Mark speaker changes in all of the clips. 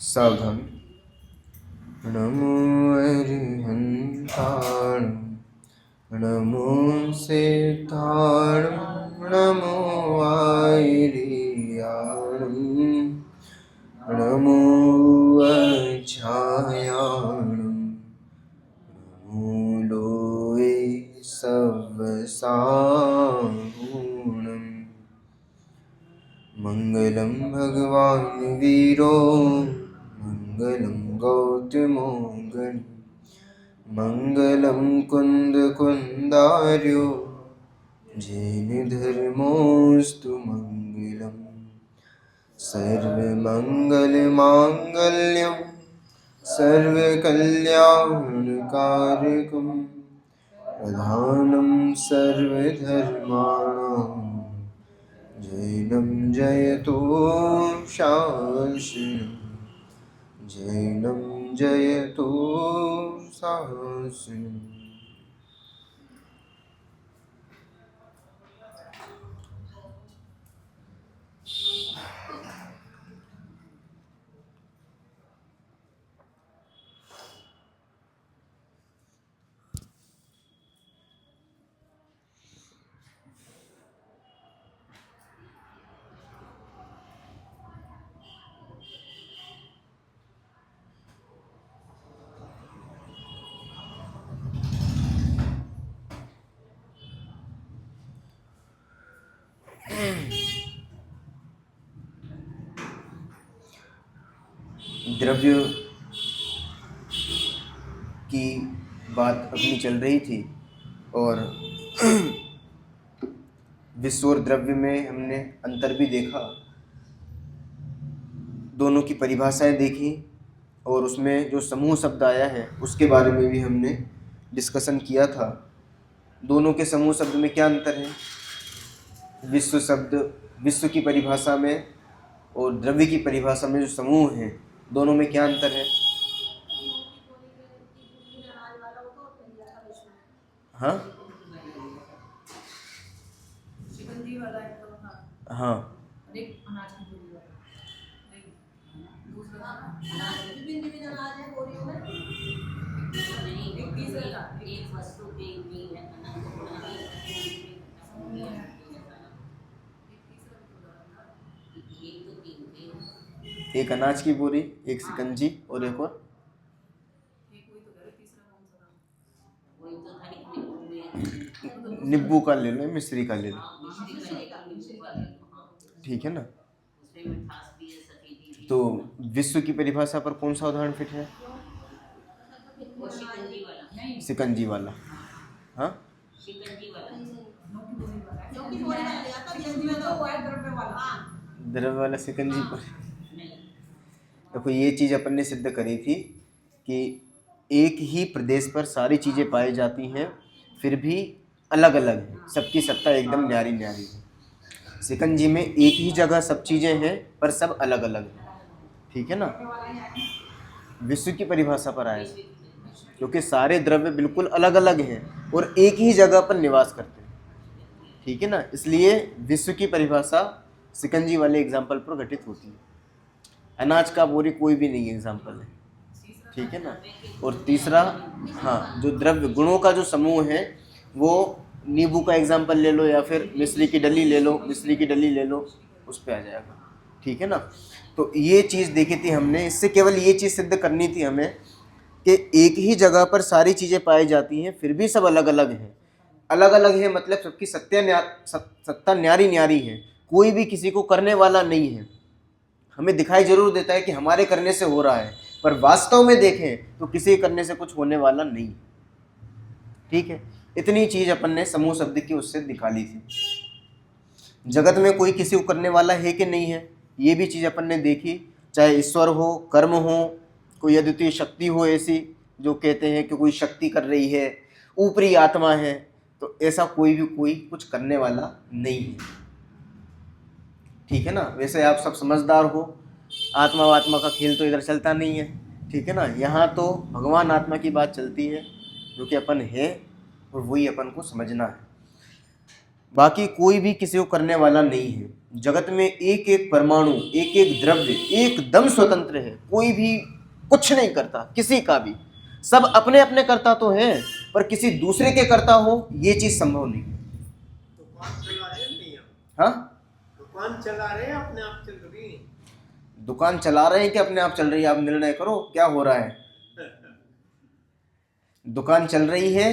Speaker 1: सावधान। नमो अरिहंताण, नमो सिद्धाण, नमो आयर्याण, नमो अज्ञायाण, नमो लोये सवसाहूणम्। मंगलम भगवान वीरो, मंगलम गौतमोऽगणि, मंगलम कुंद कुंदार्यो, जैन धर्मोऽस्तु मंगलम्। सर्वमंगल मांगल्यं सर्वकल्याणकारकं, प्रधानं सर्वधर्माणां, जैनं जयतु शासनम्, जैनं जयतु शासनम्। द्रव्य की बात अपनी चल रही थी और विश्व और द्रव्य में हमने अंतर भी देखा, दोनों की परिभाषाएं देखी और उसमें जो समूह शब्द आया है उसके बारे में भी हमने डिस्कशन किया था। दोनों के समूह शब्द में क्या अंतर है, विश्व शब्द विश्व की परिभाषा में और द्रव्य की परिभाषा में जो समूह है दोनों में क्या अंतर है। हाँ हाँ एक अनाज की बोरी, एक शिकंजी और एक और नींबू का ले लो, मिश्री का ले लो, ठीक है ना। तो विश्व की परिभाषा पर कौन सा उदाहरण फिट है, शिकंजी वाला। हाँ द्रव्य वाला शिकंजी पर। देखो ये चीज अपन ने सिद्ध करी थी कि एक ही प्रदेश पर सारी चीजें पाई जाती हैं फिर भी अलग अलग है, सबकी सत्ता एकदम न्यारी न्यारी है। शिकंजी में एक ही जगह सब चीजें हैं पर सब अलग अलग है, ठीक है ना। विश्व की परिभाषा पर आएगा क्योंकि सारे द्रव्य बिल्कुल अलग अलग हैं और एक ही जगह पर निवास करते हैं, ठीक है ना। इसलिए विश्व की परिभाषा शिकंजी वाले एग्जाम्पल पर घटित होती है। अनाज का बोरी कोई भी नहीं एग्जाम्पल है, ठीक है ना। और तीसरा, हाँ जो द्रव्य गुणों का जो समूह है वो नींबू का एग्जाम्पल ले लो या फिर मिश्री की डली ले लो, मिश्री की डली ले लो, उस पे आ जाएगा, ठीक है ना। तो ये चीज़ देखी थी हमने, इससे केवल ये चीज़ सिद्ध करनी थी हमें कि एक ही जगह पर सारी चीज़ें पाई जाती हैं फिर भी सब अलग अलग हैं। अलग अलग है मतलब सबकी सत्ता न्यारी न्यारी है, कोई भी किसी को करने वाला नहीं है। हमें दिखाई जरूर देता है कि हमारे करने से हो रहा है पर वास्तव में देखें तो किसी करने से कुछ होने वाला नहीं, ठीक है। इतनी चीज अपन ने समूह शब्द की उससे दिखा ली थी। जगत में कोई किसी को करने वाला है कि नहीं है ये भी चीज अपन ने देखी, चाहे ईश्वर हो, कर्म हो, कोई अद्वितीय शक्ति हो ऐसी जो कहते हैं कि कोई शक्ति कर रही है, ऊपरी आत्मा है, तो ऐसा कोई भी कोई कुछ करने वाला नहीं है, ठीक है ना। वैसे आप सब समझदार हो, आत्मा वात्मा का खेल तो इधर चलता नहीं है, ठीक है ना। यहाँ तो भगवान आत्मा की बात चलती है जो कि अपन है और वही अपन को समझना है। बाकी कोई भी किसी को करने वाला नहीं है। जगत में एक एक परमाणु, एक एक द्रव्य एकदम स्वतंत्र है, कोई भी कुछ नहीं करता किसी का भी। सब अपने अपने करता तो है, पर किसी दूसरे के करता हो ये चीज संभव नहीं।
Speaker 2: दुकान चला रहे हैं नहीं आप?
Speaker 1: हाँ,
Speaker 2: दुकान चला रहे हैं अपने आप चल रही है?
Speaker 1: दुकान चला रहे हैं कि अपने आप चल रही है? आप निर्णय करो क्या हो रहा है। दुकान चल रही है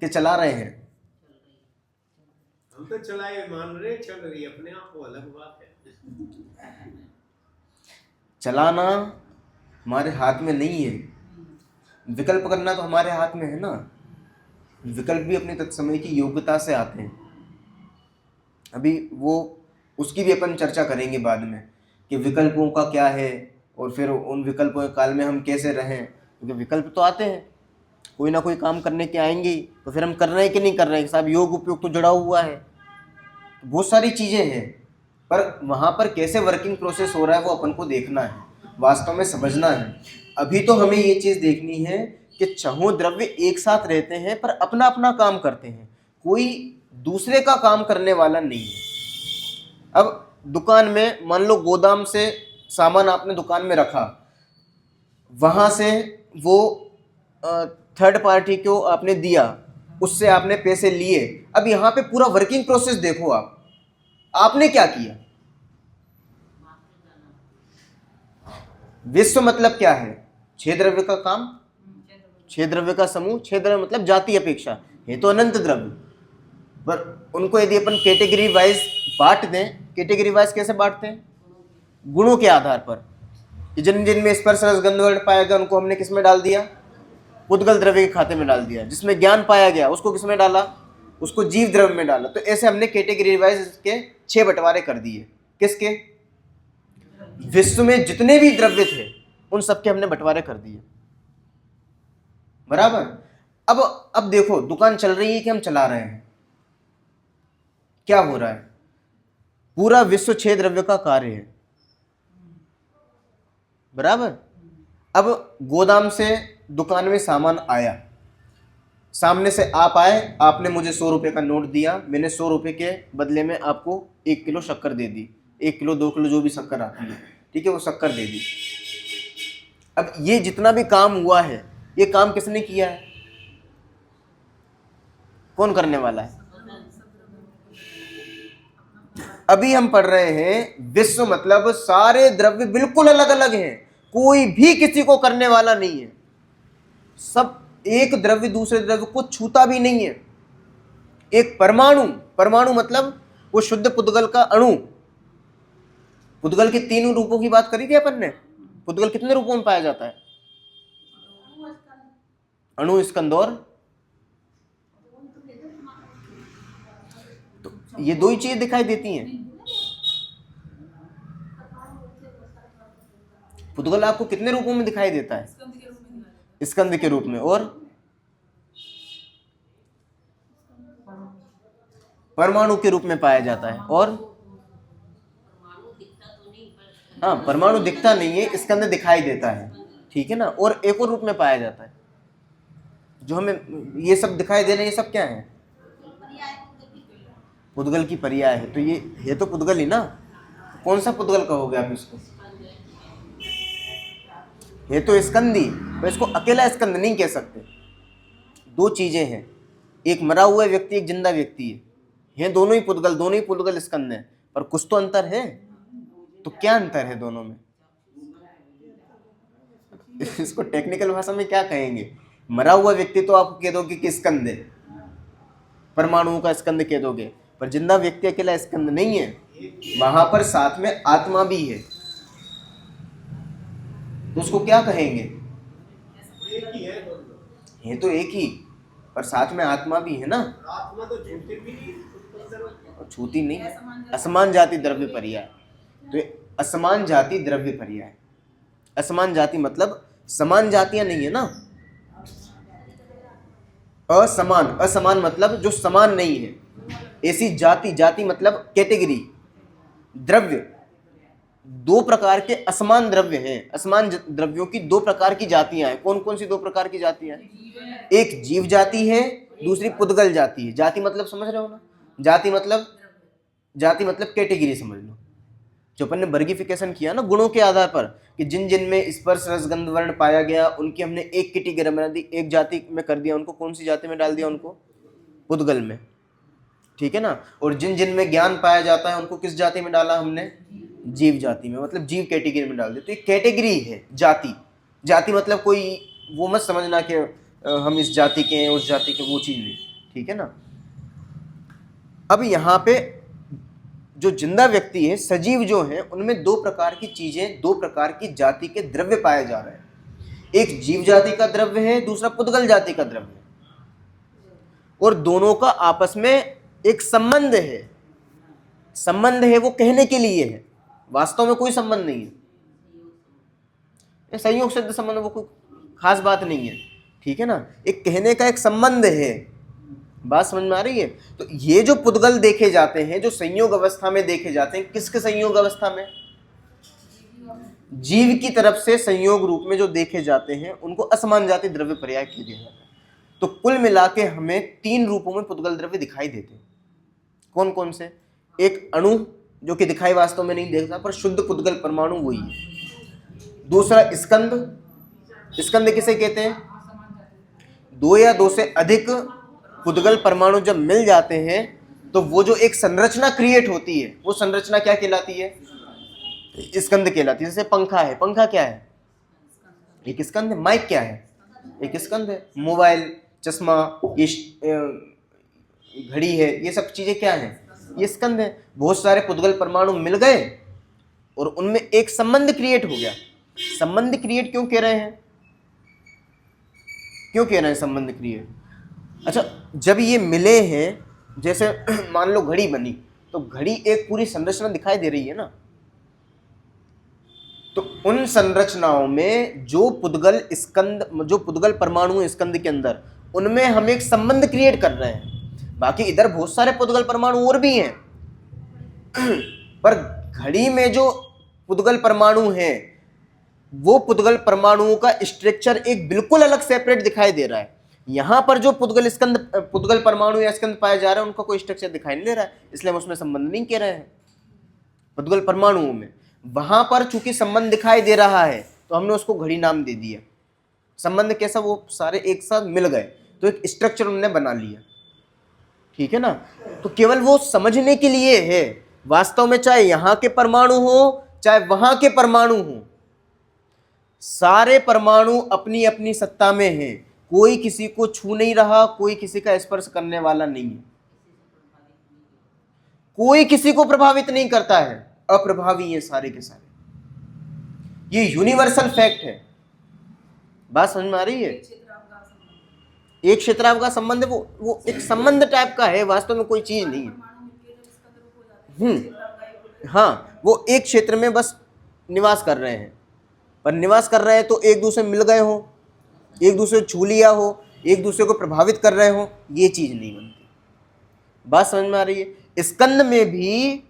Speaker 1: कि चला रहे हैं?
Speaker 2: हम तो चलाए मान रहे, चल रही है अपने आप, वो अलग बात है।
Speaker 1: चलाना हमारे हाथ में नहीं है, विकल्प करना तो हमारे हाथ में है ना। विकल्प भी अपने तत्समय की योग्यता से आते हैं। अभी वो उसकी भी अपन चर्चा करेंगे बाद में कि विकल्पों का क्या है और फिर उन विकल्पों के काल में हम कैसे रहें, क्योंकि विकल्प तो आते हैं, कोई ना कोई काम करने के आएंगे ही, तो फिर हम कर रहे हैं कि नहीं कर रहे हैं। साहब योग उपयोग तो जुड़ा हुआ है, बहुत सारी चीज़ें हैं, पर वहाँ पर कैसे वर्किंग प्रोसेस हो रहा है वो अपन को देखना है, वास्तव में समझना है। अभी तो हमें ये चीज़ देखनी है कि चाहों द्रव्य एक साथ रहते हैं पर अपना अपना काम करते हैं, कोई दूसरे का काम करने वाला नहीं है। अब दुकान में मान लो गोदाम से सामान आपने दुकान में रखा, वहाँ से वो थर्ड पार्टी को आपने दिया, उससे आपने पैसे लिए। अब यहाँ पे पूरा वर्किंग प्रोसेस देखो, आपने क्या किया। विश्व मतलब क्या है? 6 द्रव्य का काम, 6 द्रव्य का समूह। 6 द्रव्य मतलब जाति अपेक्षा है तो अनंत द्रव्य, पर उनको यदि अपन कैटेगरी वाइज बांट दें, कैटेगरी वाइज कैसे बांटते हैं? गुणों के आधार पर। जिन जिन में स्पर्श रस गंध वर्ण पाया गया उनको हमने किस में डाल दिया? पुद्गल द्रव्य के खाते में डाल दिया। जिसमें ज्ञान पाया गया उसको किस में डाला? उसको जीव द्रव्य में डाला। तो ऐसे हमने कैटेगरी वाइज इसके 6 बंटवारे कर दिए। किसके? विश्व में जितने भी द्रव्य थे उन सबके हमने बंटवारे कर दिए, बराबर। अब देखो दुकान चल रही है कि हम चला रहे हैं, क्या हो रहा है? पूरा विश्व 6 द्रव्य का कार्य है, बराबर। अब गोदाम से दुकान में सामान आया, सामने से आप आए, आपने मुझे 100 रुपये का नोट दिया, मैंने 100 रुपये के बदले में आपको 1 किलो शक्कर दे दी, 1 किलो 2 किलो जो भी शक्कर आती है, ठीक है, वो शक्कर दे दी। अब ये जितना भी काम हुआ है, ये काम किसने किया है? कौन करने वाला है? अभी हम पढ़ रहे हैं विश्व मतलब सारे द्रव्य बिल्कुल अलग अलग हैं, कोई भी किसी को करने वाला नहीं है। सब एक द्रव्य दूसरे द्रव्य को छूता भी नहीं है। एक परमाणु, परमाणु मतलब वो शुद्ध पुद्गल का अणु। पुद्गल के 3 रूपों की बात करी थी अपन ने। पुद्गल कितने रूपों में पाया जाता है? अणु, स्कंद और, तो ये 2 ही चीजें दिखाई देती हैं। पुद्गल आपको कितने रूपों में दिखाई देता है? स्कंद के रूप में, और परमाणु के रूप में पाया जाता है। और हाँ, परमाणु दिखता नहीं है, स्कंद दिखाई देता है, ठीक है ना। और एक और रूप में पाया जाता है जो हमें ये सब दिखाई दे रहे हैं, ये सब क्या है? पुद्गल की पर्याय है। तो ये तो पुद्गल ही ना। कौन सा पुद्गल कहोगे आप इसको? ये तो स्कंदी, तो इसको अकेला स्कंद नहीं कह सकते। 2 चीजें हैं, एक मरा हुआ व्यक्ति, एक जिंदा व्यक्ति है, ये दोनों ही पुद्गल, दोनों ही पुद्गल स्कंद है, पर कुछ तो अंतर है। तो क्या अंतर है दोनों में? इसको टेक्निकल भाषा में क्या कहेंगे? मरा हुआ व्यक्ति तो आप कह दोगे कि स्कंद है, परमाणुओं का स्कंद कह दोगे, पर जिंदा व्यक्ति अकेला स्कंद नहीं है, वहां पर साथ में आत्मा भी है, तो उसको क्या कहेंगे?
Speaker 2: एक ही है,
Speaker 1: ये तो एक ही, पर साथ में आत्मा भी है ना।
Speaker 2: आत्मा तो छूती भी नहीं,
Speaker 1: छूती नहीं है। असमान जाति द्रव्य पर्याय, तो ये असमान जाति द्रव्य पर्याय। असमान जाति मतलब समान जातियां नहीं है ना। असमान, असमान मतलब जो समान नहीं है। ऐसी जाति, जाति मतलब कैटेगरी। द्रव्य, 2 प्रकार के असमान द्रव्य हैं। असमान द्रव्यों की 2 प्रकार की जातियां हैं। कौन कौन सी 2 प्रकार की जातियां हैं? एक जीव जाति है, दूसरी पुद्गल जाति है। जाति मतलब समझ रहे हो ना, जाति मतलब कैटेगरी समझ लो। जो अपन ने वर्गीफिकेशन किया ना गुणों के आधार पर कि जिन जिन में स्पर्श रस गंध वर्ण पाया गया उनकी हमने एक कैटेगरी बना दी, एक जाति में कर दिया उनको। कौन सी जाति में डाल दिया उनको? पुद्गल में, ठीक है ना। और जिन जिन में ज्ञान पाया जाता है उनको किस जाति में डाला हमने? जीव जाति में, मतलब जीव कैटेगरी में डाल दिया। तो ये कैटेगरी है जाति। जाति मतलब कोई वो मत समझना कि हम इस जाति के हैं उस जाति के, वो चीज नहीं, ठीक है ना। अब यहाँ पे जो जिंदा व्यक्ति है, सजीव जो है, उनमें दो प्रकार की चीजें, दो प्रकार की जाति के द्रव्य पाए जा रहे हैं। एक जीव जाति का द्रव्य है, दूसरा पुद्गल जाति का द्रव्य है, और दोनों का आपस में एक संबंध है। संबंध है वो कहने के लिए है, वास्तव में कोई संबंध नहीं है। संयोग सिद्ध संबंध वो कोई खास बात नहीं है, ठीक है ना। एक कहने का एक संबंध है, बात समझ में आ रही है। तो ये जो पुद्गल देखे जाते हैं, जो संयोग अवस्था में देखे जाते हैं, किसके संयोग अवस्था में? जीव की तरफ से संयोग रूप में जो देखे जाते हैं उनको असमान जाति द्रव्य पर्याय किया जाता है। तो कुल मिला के हमें तीन रूपों में पुद्गल द्रव्य दिखाई देते हैं। कौन कौन से? एक अणु जो कि दिखाई वास्तव में नहीं देता पर शुद्ध पुद्गल परमाणु वही है। दूसरा स्कंद। स्कंद किसे कहते हैं? दो या दो से अधिक पुद्गल परमाणु जब मिल जाते हैं तो वो जो एक संरचना क्रिएट होती है, वो संरचना क्या कहलाती है? स्कंद कहलाती है। जैसे पंखा है, पंखा क्या है? एक स्कंद है। माइक क्या है? एक स्कंद है। मोबाइल, चश्मा, ये घड़ी है, ये सब चीजें क्या है? ये स्कंद है। बहुत सारे पुद्गल परमाणु मिल गए और उनमें एक संबंध क्रिएट हो गया। संबंध क्रिएट क्यों कह रहे हैं? क्यों कह रहे हैं संबंध क्रिएट? अच्छा, जब ये मिले हैं, जैसे मान लो घड़ी बनी, तो घड़ी एक पूरी संरचना दिखाई दे रही है ना। तो उन संरचनाओं में जो पुद्गल स्कंद, जो पुद्गल परमाणु स्कंद के अंदर, उनमें हम एक संबंध क्रिएट कर रहे हैं। बाकी इधर बहुत सारे पुद्गल परमाणु और भी हैं, पर घड़ी में जो पुद्गल परमाणु हैं, वो पुद्गल परमाणुओं का स्ट्रक्चर एक बिल्कुल अलग सेपरेट दिखाई दे रहा है। यहां पर जो पुद्गल परमाणु या स्कंद पाए जा रहे हैं उनका कोई स्ट्रक्चर दिखाई नहीं दे रहा है, इसलिए हम उसमें संबंध नहीं कह रहे हैं पुद्गल परमाणुओं में। वहां पर चूंकि संबंध दिखाई दे रहा है तो हमने उसको घड़ी नाम दे दिया। संबंध कैसा? वो सारे एक साथ मिल गए तो एक स्ट्रक्चर उन्होंने बना लिया, ठीक है ना। तो केवल वो समझने के लिए है, वास्तव में चाहे यहां के परमाणु हो चाहे वहां के परमाणु हो, सारे परमाणु अपनी अपनी सत्ता में हैं। कोई किसी को छू नहीं रहा, कोई किसी का स्पर्श करने वाला नहीं है, कोई किसी को प्रभावित नहीं करता है, अप्रभावी है सारे के सारे। ये यूनिवर्सल फैक्ट है। बात समझ में आ रही है? एक क्षेत्राव का संबंध वो एक संबंध टाइप का है, वास्तव में कोई चीज नहीं है। हाँ, वो एक क्षेत्र में बस निवास कर रहे हैं, पर निवास कर रहे हैं तो एक दूसरे मिल गए हो, एक दूसरे को छू लिया हो, एक दूसरे को प्रभावित कर रहे हो, ये चीज नहीं बनती। बात समझ में आ रही है? स्कंद में भी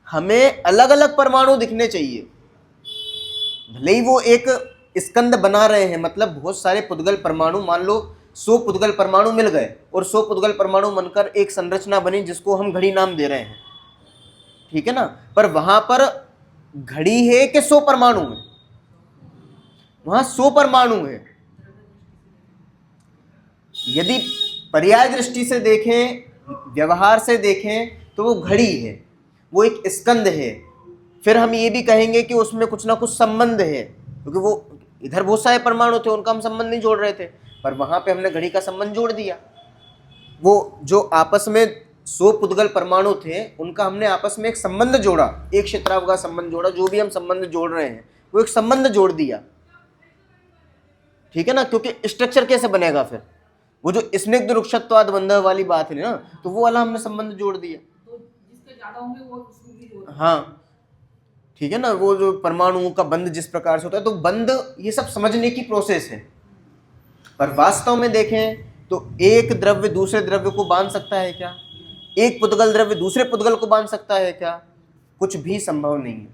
Speaker 1: हमें अलग अलग परमाणु दिखने चाहिए। भले ही वो एक स्कंद बना रहे हैं, मतलब बहुत सारे पुद्गल परमाणु, मान लो 100 पुद्गल परमाणु मिल गए और 100 पुद्गल परमाणु बनकर एक संरचना बनी जिसको हम घड़ी नाम दे रहे हैं, ठीक है ना। पर वहां पर घड़ी है कि 100 परमाणु है? वहां 100 परमाणु है। यदि पर्याय दृष्टि से देखें, व्यवहार से देखें, तो वो घड़ी है, वो एक स्कंद है। फिर हम ये भी कहेंगे कि उसमें कुछ ना कुछ संबंध है, क्योंकि वो इधर बहुत सारे परमाणु थे, उनका हम संबंध नहीं जोड़ रहे थे, पर वहां पे हमने घड़ी का संबंध जोड़ दिया। वो जो आपस में 100 पुद्गल परमाणु थे, उनका हमने आपस में एक संबंध जोड़ा, एक क्षेत्राव का संबंध जोड़ा। जो भी हम संबंध जोड़ रहे हैं वो एक संबंध जोड़ दिया, ठीक है ना। क्योंकि स्ट्रक्चर कैसे बनेगा फिर? वो जो स्निग्ध रुक्षत्वाद बंध वाली बात है ना, तो वो वाला हमने संबंध जोड़ दिया। तो जिसके ज्यादा होंगे वो उसको भी जोड़, हाँ, ठीक है ना। वो जो परमाणुओं का बंध जिस प्रकार से होता है, तो बंध ये सब समझने की प्रोसेस है। पर वास्तव में देखें तो एक द्रव्य दूसरे द्रव्य को बांध सकता है क्या? एक पुद्गल द्रव्य दूसरे पुद्गल को बांध सकता है क्या? कुछ भी संभव नहीं है।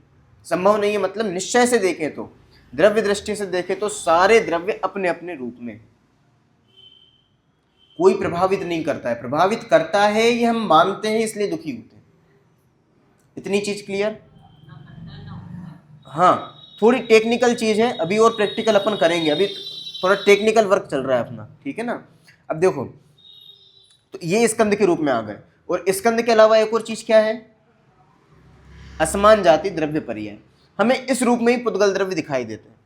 Speaker 1: संभव नहीं है मतलब निश्चय से देखें तो, द्रव्य दृष्टि से देखें तो सारे द्रव्य अपने अपने रूप में, कोई प्रभावित नहीं करता है। प्रभावित करता है ये हम मानते हैं, इसलिए दुखी होते हैं। इतनी चीज क्लियर? हाँ, थोड़ी टेक्निकल चीज है, अभी और प्रैक्टिकल अपन करेंगे। अभी थोड़ा टेक्निकल वर्क चल रहा है अपना, ठीक है ना। अब देखो, तो ये स्कंद के रूप में आ गए, और स्कंद के अलावा एक और चीज क्या है? असमान जाति द्रव्य पर्याय। हमें इस रूप में ही पुद्गल द्रव्य दिखाई देते हैं,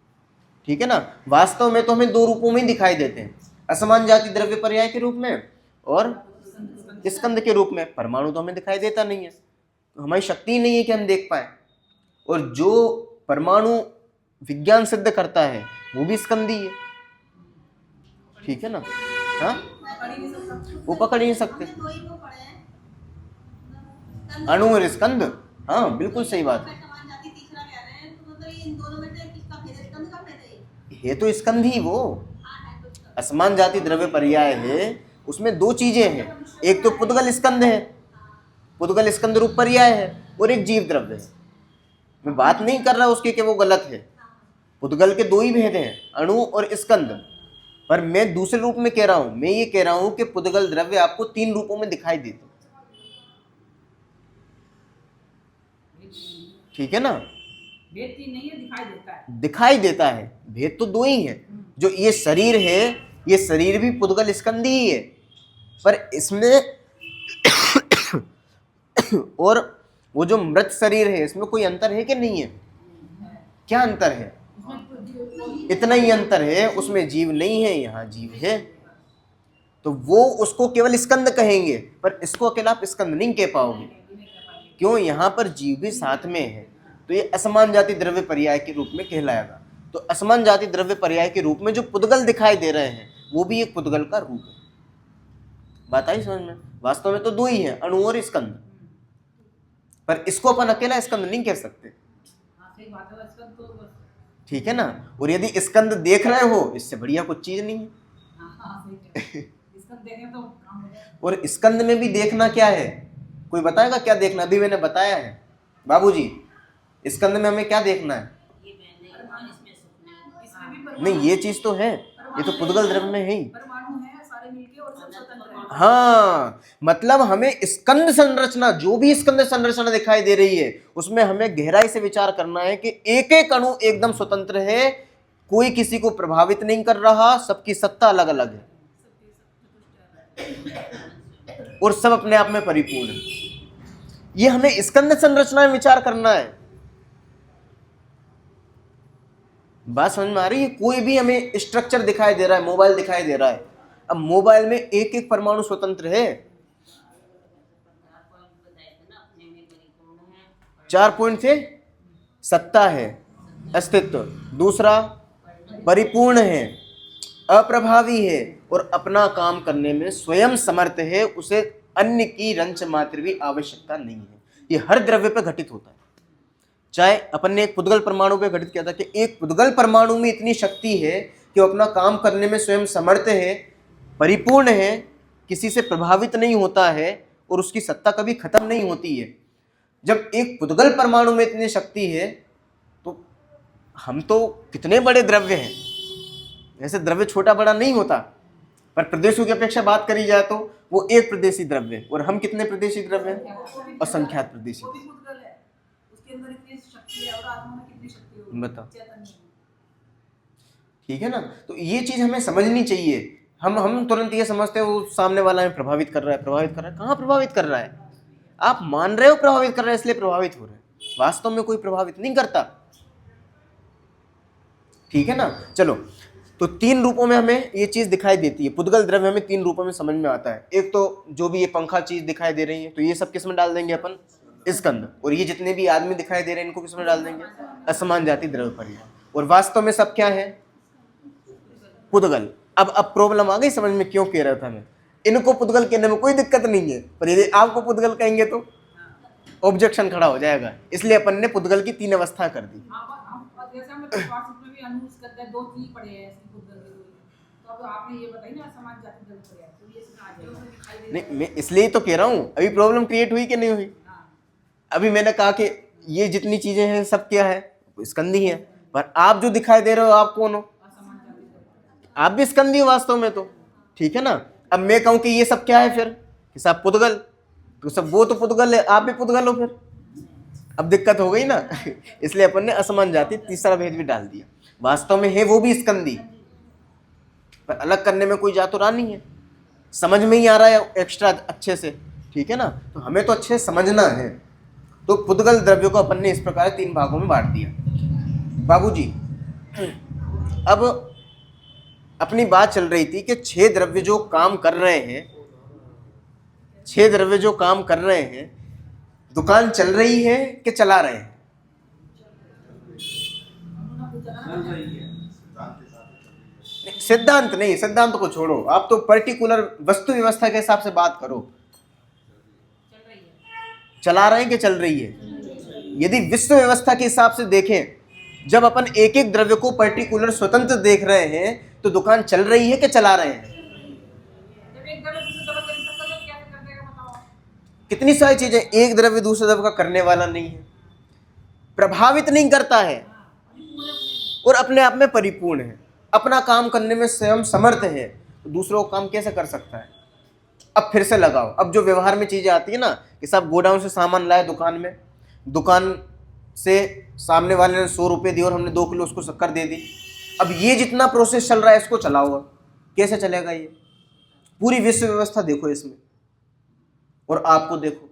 Speaker 1: ठीक है ना। वास्तव में तो हमें दो रूपों में ही दिखाई देते हैं, असमान जाति द्रव्य पर्याय के रूप में और स्कंद के रूप में। परमाणु तो हमें दिखाई देता नहीं है, तो हमारी शक्ति ही नहीं है कि हम देख पाए। और जो परमाणु विज्ञान सिद्ध करता है वो भी स्कंदी है, ठीक है ना। हाँ, वो पकड़ ही नहीं सकते। अणु और स्कंद, हाँ बिल्कुल सही बात है। ये तो स्कंद ही वो असमान जाति द्रव्य पर्याय है, उसमें दो चीजें हैं, एक तो पुद्गल स्कंद है, पुद्गल स्कंद रूप पर्याय है, और एक जीव द्रव्य है। मैं बात नहीं कर रहा उसके कि वो गलत है, पुद्गल के दो ही भेद हैं, अणु और स्कंद। पर मैं दूसरे रूप में कह रहा हूं, मैं ये कह रहा हूं कि पुद्गल द्रव्य आपको तीन रूपों में दिखाई देते, ठीक है ना।
Speaker 3: भेद तीन नहीं है, दिखाई देता है।
Speaker 1: दिखाई देता है, भेद तो दो ही है। जो ये शरीर है, ये शरीर भी पुद्गल स्कंदी ही है, पर इसमें और वो जो मृत शरीर है इसमें कोई अंतर है कि नहीं है? क्या अंतर है? इतना ही अंतर है, उसमें जीव नहीं है, यहाँ जीव है। तो वो उसको केवल स्कंद कहेंगे, पर इसको अकेला आप स्कंद नहीं कह पाओगे। क्यों? यहाँ पर जीव भी साथ में है, तो ये असमान जाति द्रव्य पर्याय के रूप में कहलाएगा। तो असमान जाति द्रव्य पर्याय के रूप में जो पुद्गल दिखाई दे रहे हैं वो भी एक पुद्गल का रूप है। बात आई समझ में? वास्तव में तो दो ही है, अणु और स्कंद, पर इसको अपन अकेला स्कंद नहीं कह सकते, ठीक है ना। और यदि स्कंद देख रहे हो, इससे बढ़िया कुछ चीज नहीं है। और स्कंद में भी देखना क्या है? कोई बताएगा क्या देखना? अभी मैंने बताया है बाबूजी, स्कंद में हमें क्या देखना है? नहीं, ये चीज तो है, ये तो पुद्गल द्रव्य में है ही। हाँ, मतलब हमें स्कंद संरचना, जो भी स्कंद संरचना दिखाई दे रही है, उसमें हमें गहराई से विचार करना है कि एक एक अणु एकदम स्वतंत्र है, कोई किसी को प्रभावित नहीं कर रहा, सबकी सत्ता अलग अलग है और सब अपने आप में परिपूर्ण है। ये हमें स्कंद संरचना में विचार करना है। बात समझ में आ रही है? कोई भी हमें स्ट्रक्चर दिखाई दे रहा है, मोबाइल दिखाई दे रहा है, अब मोबाइल में एक एक परमाणु स्वतंत्र है। 4 पॉइंट से सत्ता है, अस्तित्व। दूसरा, परिपूर्ण है, अप्रभावी है और अपना काम करने में स्वयं समर्थ है, उसे अन्य की रंच मात्र भी आवश्यकता नहीं है। ये हर द्रव्य पर घटित होता है। चाहे अपन ने एक पुद्गल परमाणु पे घटित किया था कि एक पुद्गल परमाणु में इतनी शक्ति है कि वो अपना काम करने में स्वयं समर्थ है, परिपूर्ण है, किसी से प्रभावित नहीं होता है और उसकी सत्ता कभी खत्म नहीं होती है। जब एक पुद्गल परमाणु में इतनी शक्ति है तो हम तो कितने बड़े द्रव्य हैं। ऐसे द्रव्य छोटा बड़ा नहीं होता, पर प्रदेशों की अपेक्षा बात करी जाए तो वो एक प्रदेशी द्रव्य है, और हम कितने प्रदेशी द्रव्य हैं? असंख्यात प्रदेशी। बताओ, ठीक है ना। तो ये चीज हमें समझनी चाहिए। हम तुरंत ये समझते हैं वो सामने वाला हमें प्रभावित कर रहा है, प्रभावित कर रहा है। कहाँ प्रभावित कर रहा है? आप मान रहे हो प्रभावित कर रहा है इसलिए प्रभावित हो रहे हैं, वास्तव में कोई प्रभावित नहीं करता, ठीक है ना। चलो, तो 3 रूपों में हमें ये चीज दिखाई देती है। पुद्गल द्रव्य हमें 3 रूपों में समझ में आता है। एक तो जो भी ये पंखा चीज दिखाई दे रही है, तो ये सब किस में डाल देंगे अपन? स्कंद। और ये जितने भी आदमी दिखाई दे रहे हैं इनको किस में डाल देंगे? असमान जाति द्रव्य पर्याय। और वास्तव में सब क्या है? पुद्गल। अब प्रॉब्लम आ गई समझ में, क्यों कह रहा था मैं? इनको पुद्गल कहने में कोई दिक्कत नहीं है, पर यदि आपको पुद्गल कहेंगे तो ऑब्जेक्शन खड़ा हो जाएगा, इसलिए अपन ने पुद्गल की 3 अवस्था कर दी। नहीं, मैं इसलिए तो कह रहा हूँ, अभी प्रॉब्लम क्रिएट हुई कि नहीं हुई? अभी मैंने कहा कि ये जितनी चीजें हैं सब क्या है? स्कंदी है, पर आप जो दिखाई दे रहे हो आप कौन हो? आप भी स्कंदी हो वास्तव में तो, ठीक है ना। अब मैं कहूं कि ये सब क्या है फिर, कि सब पुद्गल, तो सब वो तो पुद्गल है, आप भी पुद्गल हो फिर, अब दिक्कत हो गई ना। इसलिए अपन ने असमान जाति तीसरा भेद भी डाल दिया। वास्तव में है वो भी स्कंदी, पर अलग करने में कोई जातो रानी है, समझ में ही आ रहा है एक्स्ट्रा अच्छे से, ठीक है ना। तो हमें तो अच्छे से समझना है। तो पुद्गल द्रव्य को अपन ने इस प्रकार 3 भागों में बांट दिया। बाबूजी, अब अपनी बात चल रही थी कि 6 द्रव्य जो काम कर रहे हैं, 6 द्रव्य जो काम कर रहे हैं, दुकान चल रही है कि चला रहे हैं? सिद्धांत नहीं, सिद्धांत को छोड़ो, आप तो पर्टिकुलर वस्तु व्यवस्था के हिसाब से बात करो। चला रहे हैं कि चल रही है? यदि विश्व व्यवस्था के हिसाब से देखें, जब अपन एक एक द्रव्य को पर्टिकुलर स्वतंत्र देख रहे हैं, तो दुकान चल रही है कि चला रहे हैं? कितनी सारी चीजें, एक द्रव्य दूसरे द्रव्य का करने वाला नहीं है, प्रभावित नहीं करता है, और अपने आप में परिपूर्ण है, अपना काम करने में स्वयं समर्थ है, तो दूसरों को काम कैसे कर सकता है? अब फिर से लगाओ। अब जो व्यवहार में चीजें आती है ना, कि साहब गोडाउन से सामान लाए दुकान में, दुकान से सामने वाले ने 100 रुपये दिए और हमने 2 किलो उसको शक्कर दे दी। अब ये जितना प्रोसेस चल रहा है, इसको चलाओ, कैसे चलेगा ये? पूरी विश्व व्यवस्था देखो इसमें, और आपको देखो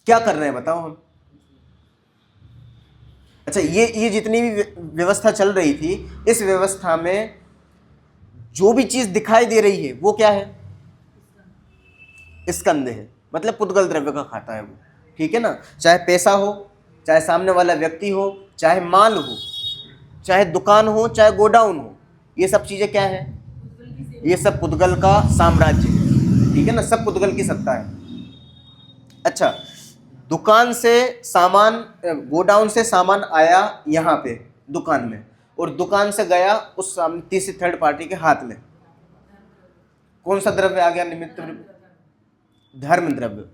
Speaker 1: क्या कर रहे हैं, बताओ हम। अच्छा, ये जितनी भी व्यवस्था चल रही थी, इस व्यवस्था में जो भी चीज दिखाई दे रही है वो क्या है? स्कंद है, मतलब पुद्गल द्रव्य का खाता है वो, ठीक है ना। चाहे पैसा हो, चाहे सामने वाला व्यक्ति हो, चाहे माल हो, चाहे दुकान हो, चाहे गोडाउन हो, ये सब चीजें क्या है? ये सब पुद्गल का साम्राज्य है, ठीक है ना, सब पुद्गल की सत्ता है। अच्छा, दुकान से सामान, गोडाउन से सामान आया यहाँ पे दुकान में, और दुकान से गया उस सामने तीसरी थर्ड पार्टी के हाथ में, कौन सा द्रव्य आ गया? निमित्त धर्म द्रव्य,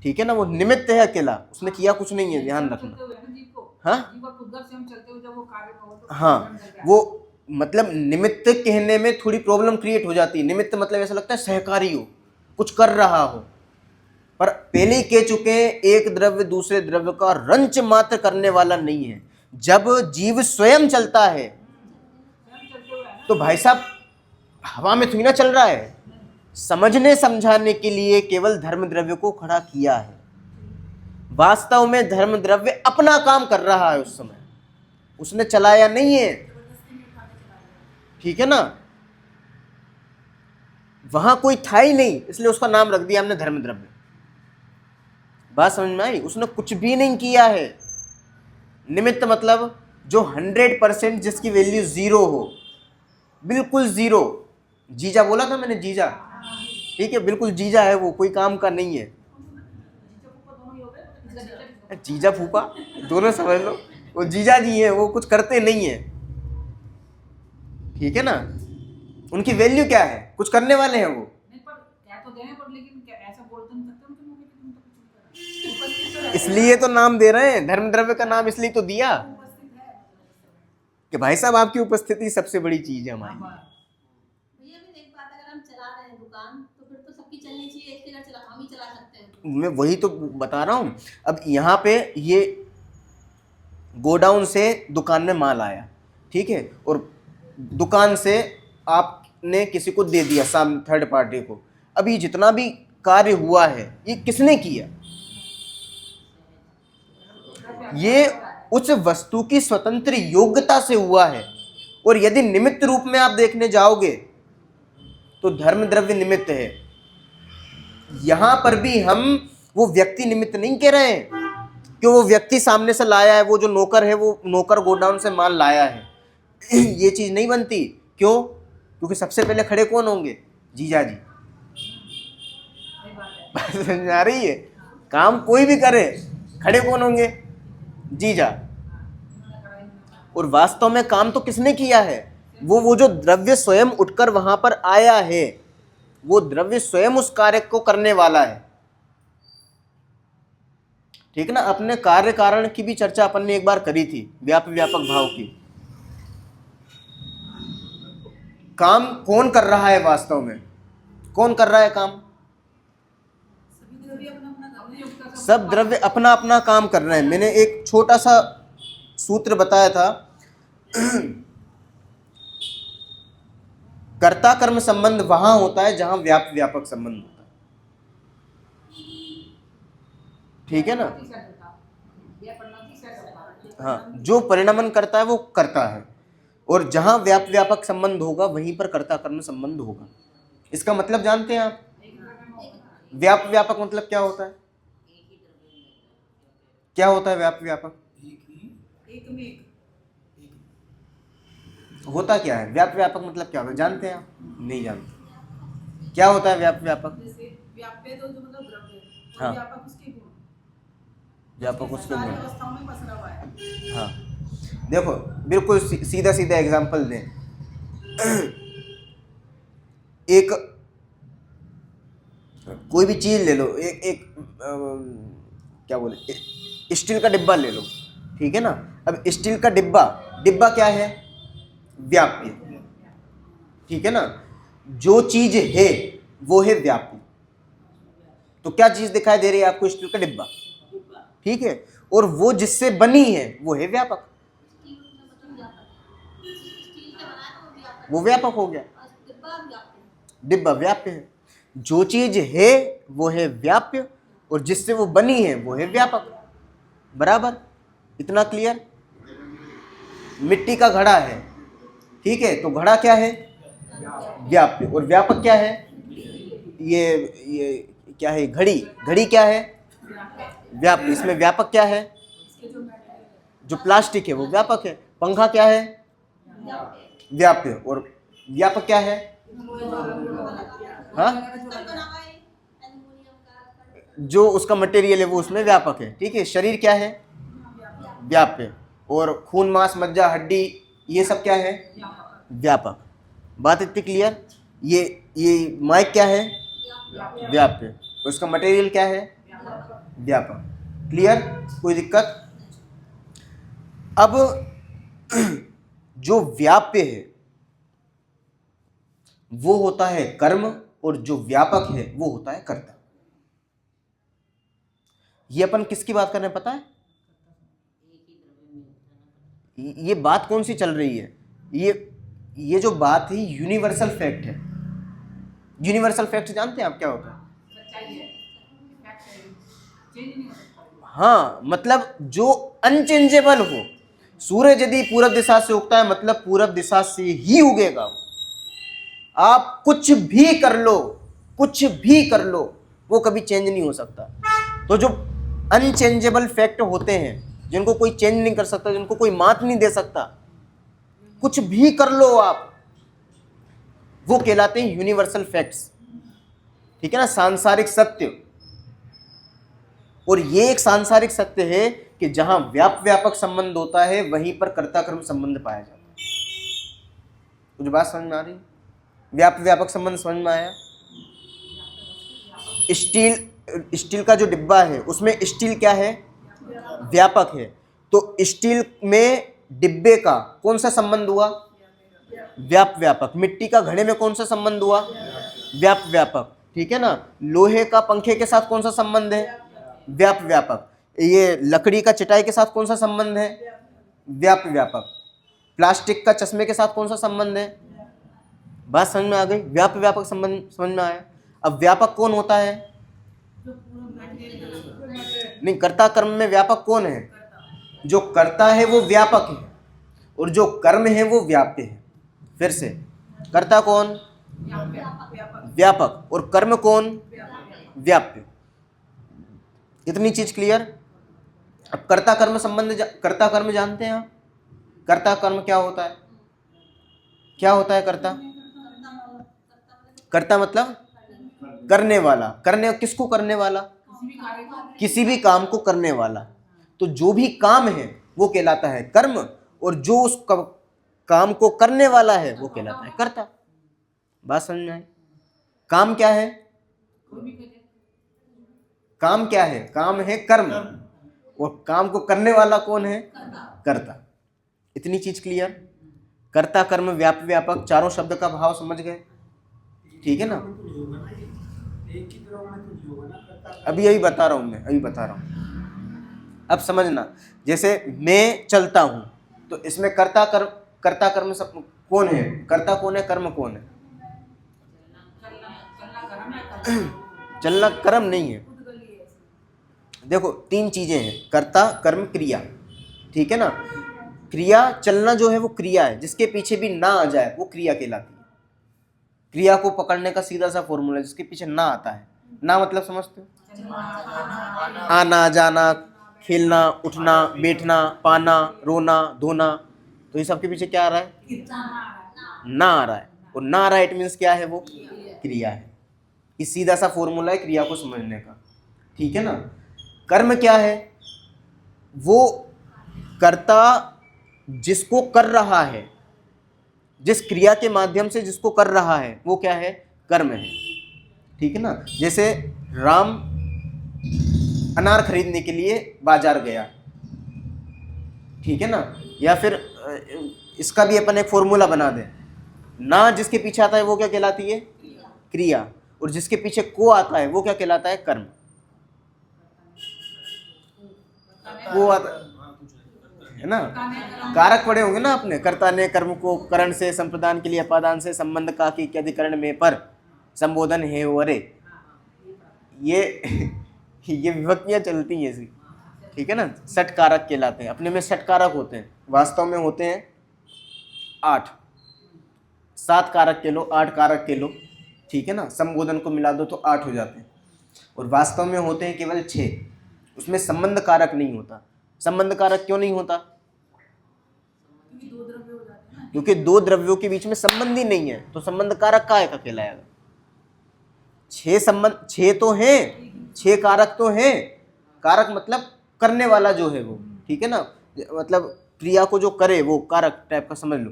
Speaker 1: ठीक है ना। वो निमित्त है अकेला, उसने किया कुछ नहीं है, ध्यान रखना। हाँ, वो मतलब निमित्त कहने में थोड़ी प्रॉब्लम क्रिएट हो जाती है। निमित्त मतलब ऐसा लगता है सहकारी हो, कुछ कर रहा हो, पर पहले ही कह चुके हैं, एक द्रव्य दूसरे द्रव्य का रंच मात्र करने वाला नहीं है। जब जीव स्वयं चलता है तो भाई साहब हवा में थोड़ी ना चल रहा है, समझने समझाने के लिए केवल धर्म द्रव्य को खड़ा किया है। वास्तव में धर्म द्रव्य अपना काम कर रहा है, उस समय उसने चलाया नहीं है, ठीक है ना। वहां कोई था ही नहीं, इसलिए उसका नाम रख दिया हमने धर्म द्रव्य। बात समझ में आई? उसने कुछ भी नहीं किया है। निमित्त मतलब जो 100% जिसकी वैल्यू 0 हो, बिल्कुल 0। जीजा बोला था मैंने, जीजा, ठीक है, बिल्कुल जीजा है वो, कोई काम का नहीं है। जीजा फूफा दोनों समझ लो, वो जीजा जी है, वो कुछ करते नहीं है, ठीक है ना। उनकी वैल्यू क्या है? कुछ करने वाले हैं वो। इसलिए तो नाम दे रहे हैं, धर्म द्रव्य का नाम इसलिए तो दिया कि भाई साहब आपकी उपस्थिति सबसे बड़ी चीज है हमारी।
Speaker 4: भैया भी एक बात, अगर हम चला रहे हैं दुकान तो फिर तो सबकी चलनी चाहिए, एक जगह हम ही चला सकते हैं।
Speaker 1: मैं वही तो बता रहा हूँ। अब यहाँ पे ये गोडाउन से दुकान में माल आया, ठीक है, और दुकान से आपने किसी को दे दिया, सामने थर्ड पार्टी को। अब ये जितना भी कार्य हुआ है, ये किसने किया? ये उस वस्तु की स्वतंत्र योग्यता से हुआ है। और यदि निमित्त रूप में आप देखने जाओगे तो धर्म द्रव्य निमित्त है। यहां पर भी हम वो व्यक्ति निमित्त नहीं कह रहे हैं कि वो व्यक्ति सामने से लाया है, वो जो नौकर है वो नौकर गोडाउन से माल लाया है, ये चीज नहीं बनती। क्यों? क्योंकि सबसे पहले खड़े कौन होंगे? जीजा जी। समझ आ रही है? काम कोई भी करे, खड़े कौन होंगे? जीजा। और वास्तव में काम तो किसने किया है? वो जो द्रव्य स्वयं उठकर वहां पर आया है, वो द्रव्य स्वयं उस कार्य को करने वाला है, ठीक है ना। अपने कार्य कारण की भी चर्चा अपन ने एक बार करी थी, व्यापक भाव की। काम कौन कर रहा है वास्तव में? कौन कर रहा है काम? सब द्रव्य अपना अपना काम कर रहे हैं। मैंने एक छोटा सा सूत्र बताया था, कर्ता कर्म संबंध वहां होता है जहां व्याप्त व्यापक संबंध होता है। ठीक है ना? हाँ, जो परिणमन करता है वो करता है, और जहां व्याप्त व्यापक संबंध होगा वहीं पर कर्ता कर्म संबंध होगा। इसका मतलब जानते हैं आप? व्याप्त व्यापक मतलब क्या होता है? क्या होता है व्याप्त व्यापक?
Speaker 3: एक में एक।
Speaker 1: होता क्या है व्याप्त व्यापक मतलब? क्या होता है जानते हैं आप? नहीं जानते। क्या होता है व्याप्त व्यापक?
Speaker 3: जैसे व्याप्य तो जो मतलब द्रव्य है,
Speaker 1: हाँ।
Speaker 3: व्यापक उसके गुण,
Speaker 1: व्यापक उसके
Speaker 3: सारी
Speaker 1: गुण।
Speaker 3: अवस्थाओं में पसरा हुआ है।
Speaker 1: हाँ, देखो बिल्कुल सीधा सीधा एग्जांपल दें। एक कोई भी चीज ले लो, एक क्या बोले, स्टील का डिब्बा ले लो, ठीक है ना? अब स्टील का डिब्बा, डिब्बा क्या है? व्याप्य, ठीक है ना? जो चीज है वो है व्याप्य। तो क्या चीज दिखाई दे रही है आपको? स्टील का डिब्बा, ठीक है? और वो जिससे बनी है वो है व्यापक, वो व्यापक हो गया। डिब्बा व्याप्य है। जो चीज है वो है व्याप्य, और जिससे वो बनी है वो है व्यापक। बराबर? इतना क्लियर? मिट्टी का घड़ा है, ठीक है? तो घड़ा क्या है? व्याप्य। और व्यापक क्या है? ये क्या है? घड़ी। घड़ी क्या है? व्याप्य। इसमें व्यापक क्या है? जो प्लास्टिक है वो व्यापक है। पंखा क्या है? व्याप्य। और व्यापक क्या है? हाँ, जो उसका मटेरियल है वो उसमें व्यापक है, ठीक है? शरीर क्या है? व्याप्य। और खून मांस मज्जा हड्डी ये सब क्या है? व्यापक। बात इतनी क्लियर? ये माइक क्या है? व्याप्य। उसका मटेरियल क्या है? व्यापक। क्लियर? कोई दिक्कत? अब जो व्याप्य है वो होता है कर्म, और जो व्यापक है वो होता है कर्ता। ये अपन किसकी बात कर रहे हैं पता है? ये बात कौन सी चल रही है? ये जो बात है यूनिवर्सल फैक्ट है। यूनिवर्सल फैक्ट जानते हैं आप क्या होता है?
Speaker 3: सच्चाई है, फैक्ट है, चेंज नहीं हो सकता।
Speaker 1: हाँ, मतलब जो अनचेंजेबल हो। सूरज यदि पूरब दिशा से उगता है मतलब पूरब दिशा से ही उगेगा। आप कुछ भी कर लो, कुछ भी कर लो, वो कभी चेंज नहीं हो सकता। तो जो अनचेंजेबल फैक्ट होते हैं, जिनको कोई चेंज नहीं कर सकता, जिनको कोई मात नहीं दे सकता, कुछ भी कर लो आप, वो कहलाते हैं यूनिवर्सल फैक्ट्स, ठीक है ना? सांसारिक सत्य। और ये एक सांसारिक सत्य है कि जहां व्याप्त व्यापक संबंध होता है वहीं पर कर्ता कर्म संबंध पाया जाता है। कुछ बात समझ में आ रही? व्याप्त व्यापक संबंध समझ में आया? स्टील का जो डिब्बा है उसमें स्टील क्या है? व्यापक है। तो स्टील में डिब्बे का कौन सा संबंध हुआ? व्याप्त व्यापक। मिट्टी का घड़े में कौन सा संबंध हुआ? व्याप्त व्यापक, ठीक है ना? लोहे का पंखे के साथ कौन सा संबंध है? व्याप्त व्यापक। ये लकड़ी का चटाई के साथ कौन सा संबंध है? व्याप्त व्यापक। प्लास्टिक का चश्मे के साथ कौन सा संबंध है? बात समझ में आ गई? व्याप्त व्यापक संबंध समझ में आया? अब व्यापक कौन होता है? नहीं, कर्ता कर्म में व्यापक कौन है? जो कर्ता है वो व्यापक है, और जो कर्म है वो व्याप्य है। फिर से, कर्ता कौन? व्यापक। और कर्म कौन? व्याप्य। इतनी चीज क्लियर? अब कर्ता कर्म संबंध, कर्ता कर्म जानते हैं आप? कर्ता कर्म क्या होता है? क्या होता है कर्ता? कर्ता मतलब करने वाला। करने किसको? करने वाला, किसी भी काम को करने वाला। तो जो भी काम है वो कहलाता है कर्म, और जो उस काम को करने वाला है वो कहलाता है कर्ता। बात समझ में आई? काम क्या है? काम क्या है? काम है कर्म, और काम को करने वाला कौन है? कर्ता। इतनी चीज क्लियर? कर्ता कर्म व्याप व्यापक, चारों शब्द का भाव समझ गए? ठीक है ना?
Speaker 2: एक ही द्रव में तो नहीं होगा ना करता।
Speaker 1: अभी यही बता रहा हूँ मैं, अभी बता रहा हूँ। अब समझना, जैसे मैं चलता हूँ तो इसमें कर्ता कर्म सब कौन है? कर्ता कौन है, कर्म कौन है? चलना कर्म नहीं है। देखो तीन चीजें हैं, कर्ता कर्म क्रिया, ठीक है ना? क्रिया, चलना जो है वो क्रिया है, जिसके पीछे भी ना आ जाए वो क्रिया कहलाती है। क्रिया को पकड़ने का सीधा सा फॉर्मूला, जिसके पीछे ना आता है, ना मतलब समझते हो? आना जाना, खेलना उठना बैठना, पाना रोना धोना, तो ये सबके पीछे क्या आ रहा है? ना आ रहा है। और ना आ रहा है इट मीन्स क्या है? वो क्रिया है। ये सीधा सा फॉर्मूला है क्रिया को समझने का, ठीक है ना? कर्म क्या है? वो कर्ता जिसको कर रहा है, जिस क्रिया के माध्यम से जिसको कर रहा है, वो क्या है? कर्म है, ठीक है ना? जैसे राम अनार खरीदने के लिए बाजार गया, ठीक है ना? या फिर इसका भी अपन एक फॉर्मूला बना दें, ना जिसके पीछे आता है वो क्या कहलाती है? क्रिया। और जिसके पीछे को आता है वो क्या कहलाता है? कर्म। वो आता है ना, कारक पढ़े होंगे ना आपने, कर्ता ने कर्म को करण से संप्रदान के लिए अपादान से संबंध का कि अधिकरण में पर संबोधन है वरे, ये विभक्तियां चलती हैं ऐसी, ठीक है ना? षट कारक कहलाते हैं। अपने में षट कारक होते हैं, वास्तव में होते हैं 8, 7 कारक के लो, 8 कारक के लो, ठीक है ना? संबोधन को मिला दो तो 8 हो जाते हैं। और वास्तव में होते हैं केवल 6, उसमें संबंध कारक नहीं होता। संबंध कारक क्यों नहीं होता? क्योंकि दो द्रव्यों के बीच में संबंध ही नहीं है, तो संबंध कारक काय का कहलाएगा? 6 तो हैं, 6 कारक तो हैं। कारक मतलब करने वाला जो है वो, ठीक है ना? मतलब क्रिया को जो करे वो कारक टाइप का समझ लो।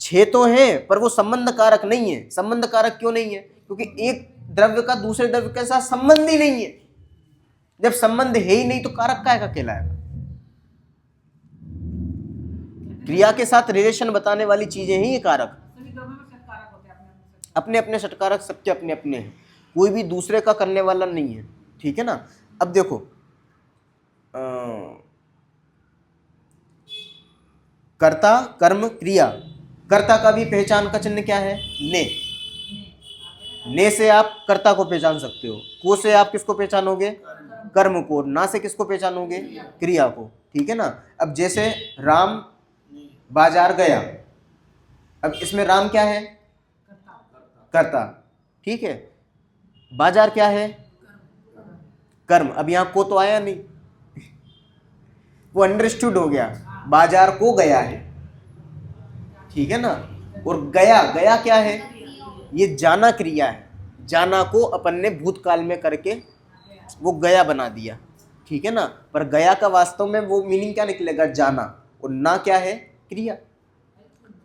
Speaker 1: 6 तो हैं पर वो संबंध कारक नहीं है। संबंध कारक क्यों नहीं है? क्योंकि एक द्रव्य का दूसरे द्रव्य के साथ संबंध ही नहीं है। जब संबंध है ही नहीं तो कारक काय का कहलाएगा? क्रिया के साथ रिलेशन बताने वाली चीजें ही ये कारक। अपने अपने षटकारक सबके अपने अपने हैं, कोई भी दूसरे का करने वाला नहीं है, ठीक है ना? अब देखो कर्ता कर्म क्रिया, कर्ता का भी पहचान का चिन्ह क्या है? ने से आप कर्ता को पहचान सकते हो, को से आप किसको पहचानोगे? कर्म को। ना से किसको पहचानोगे? क्रिया को, ठीक है ना? अब जैसे राम बाजार गया, अब इसमें राम क्या है? कर्ता, ठीक है? बाजार क्या है? कर्म। अब यहां को तो आया नहीं, वो अंडरस्टूड हो गया, बाजार को गया है, ठीक है ना? और गया, गया क्या है? ये जाना क्रिया है। जाना को अपन ने भूतकाल में करके वो गया बना दिया, ठीक है ना? पर गया का वास्तव में वो मीनिंग क्या निकलेगा? जाना। और ना क्या है? क्रिया,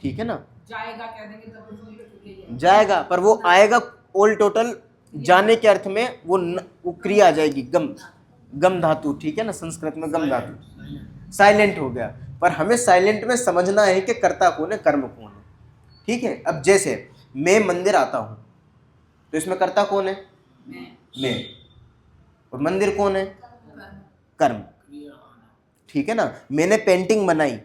Speaker 1: ठीक है ना?
Speaker 3: जाएगा कह देंगे तो
Speaker 1: जाएगा, पर वो आएगा ऑल टोटल जाने के अर्थ में वो क्रिया आ जाएगी, गम धातु, ठीक है ना? संस्कृत में गम धातु, साइलेंट हो गया। पर हमें साइलेंट में समझना है कि कर्ता कौन है, कर्म कौन है, ठीक है? अब जैसे मैं मंदिर आता हूं तो इसमें कर्ता कौन है? मैं। और मंदिर कौन है? कर्म, ठीक है ना? मैंने पेंटिंग बनाई,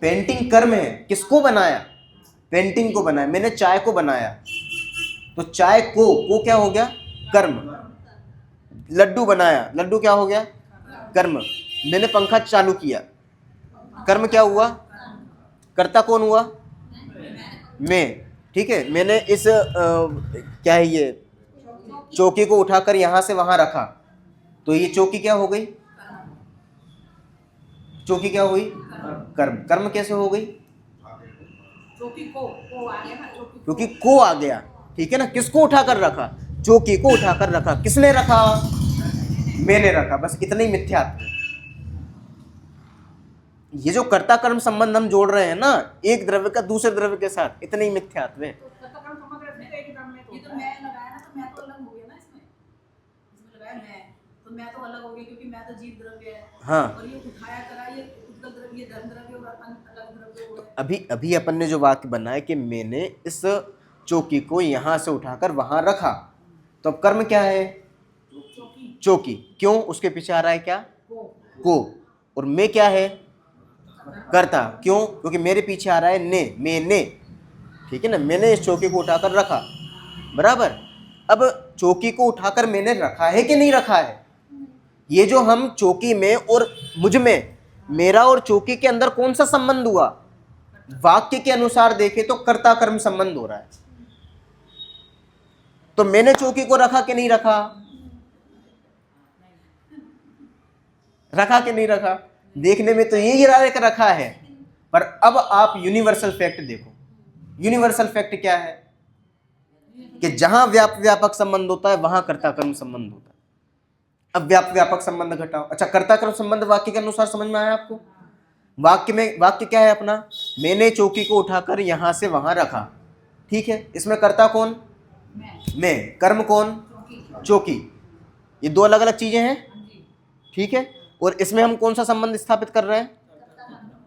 Speaker 1: पेंटिंग कर्म है। किसको बनाया? पेंटिंग को बनाया। मैंने चाय को बनाया, तो चाय को क्या हो गया? कर्म। लड्डू बनाया, लड्डू क्या हो गया? कर्म। मैंने पंखा चालू किया, कर्म क्या हुआ? कर्ता कौन हुआ? मैं, ठीक है? मैंने इस क्या है ये चौकी को उठाकर यहां से वहां रखा, तो ये चौकी क्या हो गई? चौकी क्या हुई? कर्म। कर्म कैसे हो गई?
Speaker 3: चौकी को आ गया ना, चौकी
Speaker 1: क्योंकि को आ गया, ठीक है ना? किसको उठाकर रखा? चौकी को उठाकर रखा। किसने रखा? मैंने रखा। बस इतना ही मिथ्यात्व है। ये जो कर्ता कर्म संबंध हम जोड़ रहे हैं ना, एक द्रव्य का दूसरे द्रव्य के साथ, इतना ही मिथ्यात्व है।
Speaker 3: ये तो मैं लगाया ना, तो मैं तो अलग हो गया ना, इसमें लगाया मैं, तो मैं तो अलग हो गई क्योंकि मैं तो जीव द्रव्य है
Speaker 1: हाँ,
Speaker 3: और ये उठाया करा ये उद्गल द्रव्य धर्म द्रव्य और अलग द्रव्य हुआ है।
Speaker 1: अभी अभी अपन ने जो वाक्य बनाया कि मैंने इस चौकी को यहाँ से उठाकर वहाँ रखा, तो अब कर्म क्या है?
Speaker 3: चौकी
Speaker 1: चौकी। क्यों? उसके पीछे आ रहा है क्या?
Speaker 3: को
Speaker 1: और मैं क्या है? कर्ता। क्यों? क्योंकि मेरे पीछे आ रहा है ने, मैंने। ठीक है ना, मैंने इस चौकी को उठाकर रखा, बराबर। अब चौकी को उठाकर मैंने रखा है कि नहीं रखा है? ये जो हम चौकी में और मुझ में, मेरा और चौकी के अंदर कौन सा संबंध हुआ? वाक्य के अनुसार देखें तो कर्ता कर्म संबंध हो रहा है। तो मैंने चौकी को रखा कि नहीं रखा? रखा कि नहीं रखा? देखने में तो ये गिरा के रखा है, पर अब आप यूनिवर्सल फैक्ट देखो। यूनिवर्सल फैक्ट क्या है? कि जहां व्यापक संबंध होता है वहां कर्ता कर्म संबंध होता है। अब व्यापक संबंध घटाओ। अच्छा, कर्ता कर्म संबंध वाक्य के अनुसार समझ में आया आपको? वाक्य क्या है अपना? मैंने चौकी को उठाकर यहां से वहां रखा। ठीक है, इसमें कर्ता कौन? मैं। कर्म कौन? चौकी। ये दो अलग अलग चीजें हैं। ठीक है, और इसमें हम कौन सा संबंध स्थापित कर रहे हैं?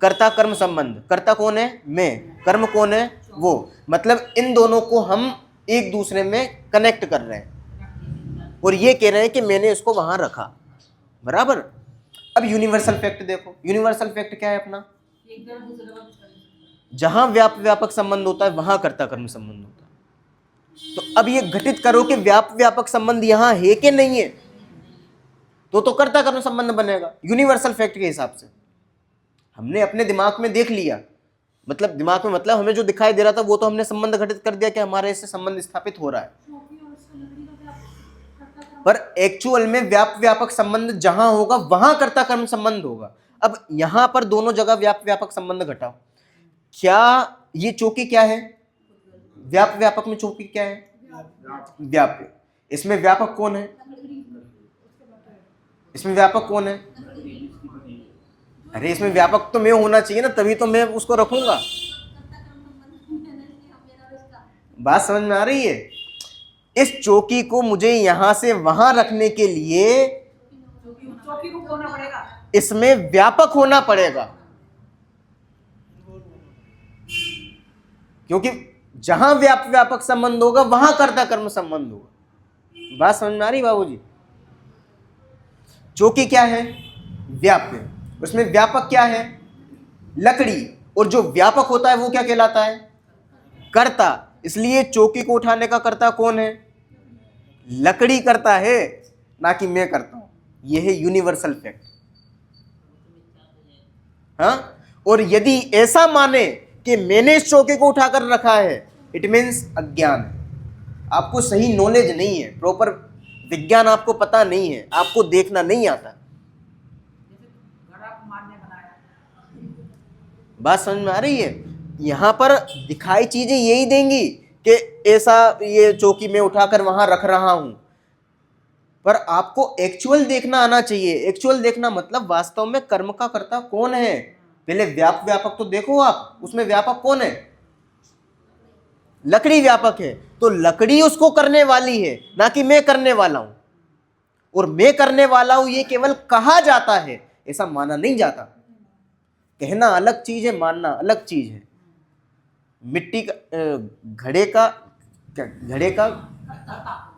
Speaker 1: कर्ता कर्म संबंध। कर्ता कौन है? मैं। कर्म कौन है? वो। मतलब इन दोनों को हम एक दूसरे में कनेक्ट कर रहे हैं और ये कह रहे हैं कि मैंने इसको वहां रखा, बराबर। अब यूनिवर्सल फैक्ट देखो। यूनिवर्सल फैक्ट क्या है अपना?
Speaker 3: एक द्रव्य दूसरे द्रव्य का
Speaker 1: जहां व्यापक संबंध होता है वहां कर्ता कर्म संबंध होता है। तो अब ये घटित करो कि व्यापक संबंध यहां है कि नहीं है, तो कर्ता कर्म संबंध बनेगा यूनिवर्सल फैक्ट के हिसाब से। हमने अपने दिमाग में देख लिया, मतलब दिमाग में मतलब हमें जो दिखाई दे रहा था वो तो हमने संबंध घटित कर दिया कि हमारे इससे संबंध स्थापित हो रहा है, पर एक्चुअल में व्यापक संबंध जहां होगा वहां कर्ता कर्म संबंध होगा। अब यहां पर दोनों जगह व्यापक संबंध घटाओ। क्या ये चौकी क्या है? व्यापक में चौकी क्या है? व्याप्य। इसमें व्यापक कौन है? इसमें व्यापक कौन है? अरे इसमें व्यापक तो मैं होना चाहिए ना, तभी तो मैं उसको रखूंगा। बात समझ में आ रही है? इस चौकी को मुझे यहां से वहां रखने के लिए
Speaker 3: चौकी रूप होना पड़ेगा।
Speaker 1: इसमें व्यापक होना पड़ेगा, क्योंकि जहां व्यापक संबंध होगा वहां कर्ता कर्म संबंध होगा। बात समझ में आ रही बाबूजी? चौकी क्या है? व्याप्य। उसमें व्यापक क्या है? लकड़ी। और जो व्यापक होता है वो क्या कहलाता है? कर्ता। इसलिए चौकी को उठाने का कर्ता कौन है? लकड़ी करता है, ना कि मैं करता हूं। यह है यूनिवर्सल फैक्ट। हाँ, और यदि ऐसा माने कि मैंने इस चौकी को उठाकर रखा है, इट मीन्स अज्ञान। आपको सही नॉलेज नहीं है, प्रॉपर विज्ञान आपको पता नहीं है, आपको देखना नहीं आता।
Speaker 3: घड़ा को मारने बनाया।
Speaker 1: बात समझ में आ रही है? यहां पर दिखाई चीजें यही देंगी कि ऐसा ये चौकी में उठाकर वहां रख रहा हूं, पर आपको एक्चुअल देखना आना चाहिए। एक्चुअल देखना मतलब वास्तव में कर्म का कर्ता कौन है। पहले व्यापक तो देखो आप, उसमें व्यापक कौन है? लकड़ी व्यापक है, तो लकड़ी उसको करने वाली है, ना कि मैं करने वाला हूं। और मैं करने वाला हूं ये केवल कहा जाता है, ऐसा माना नहीं जाता। कहना अलग चीज है, मानना अलग चीज है। मिट्टी का घड़े का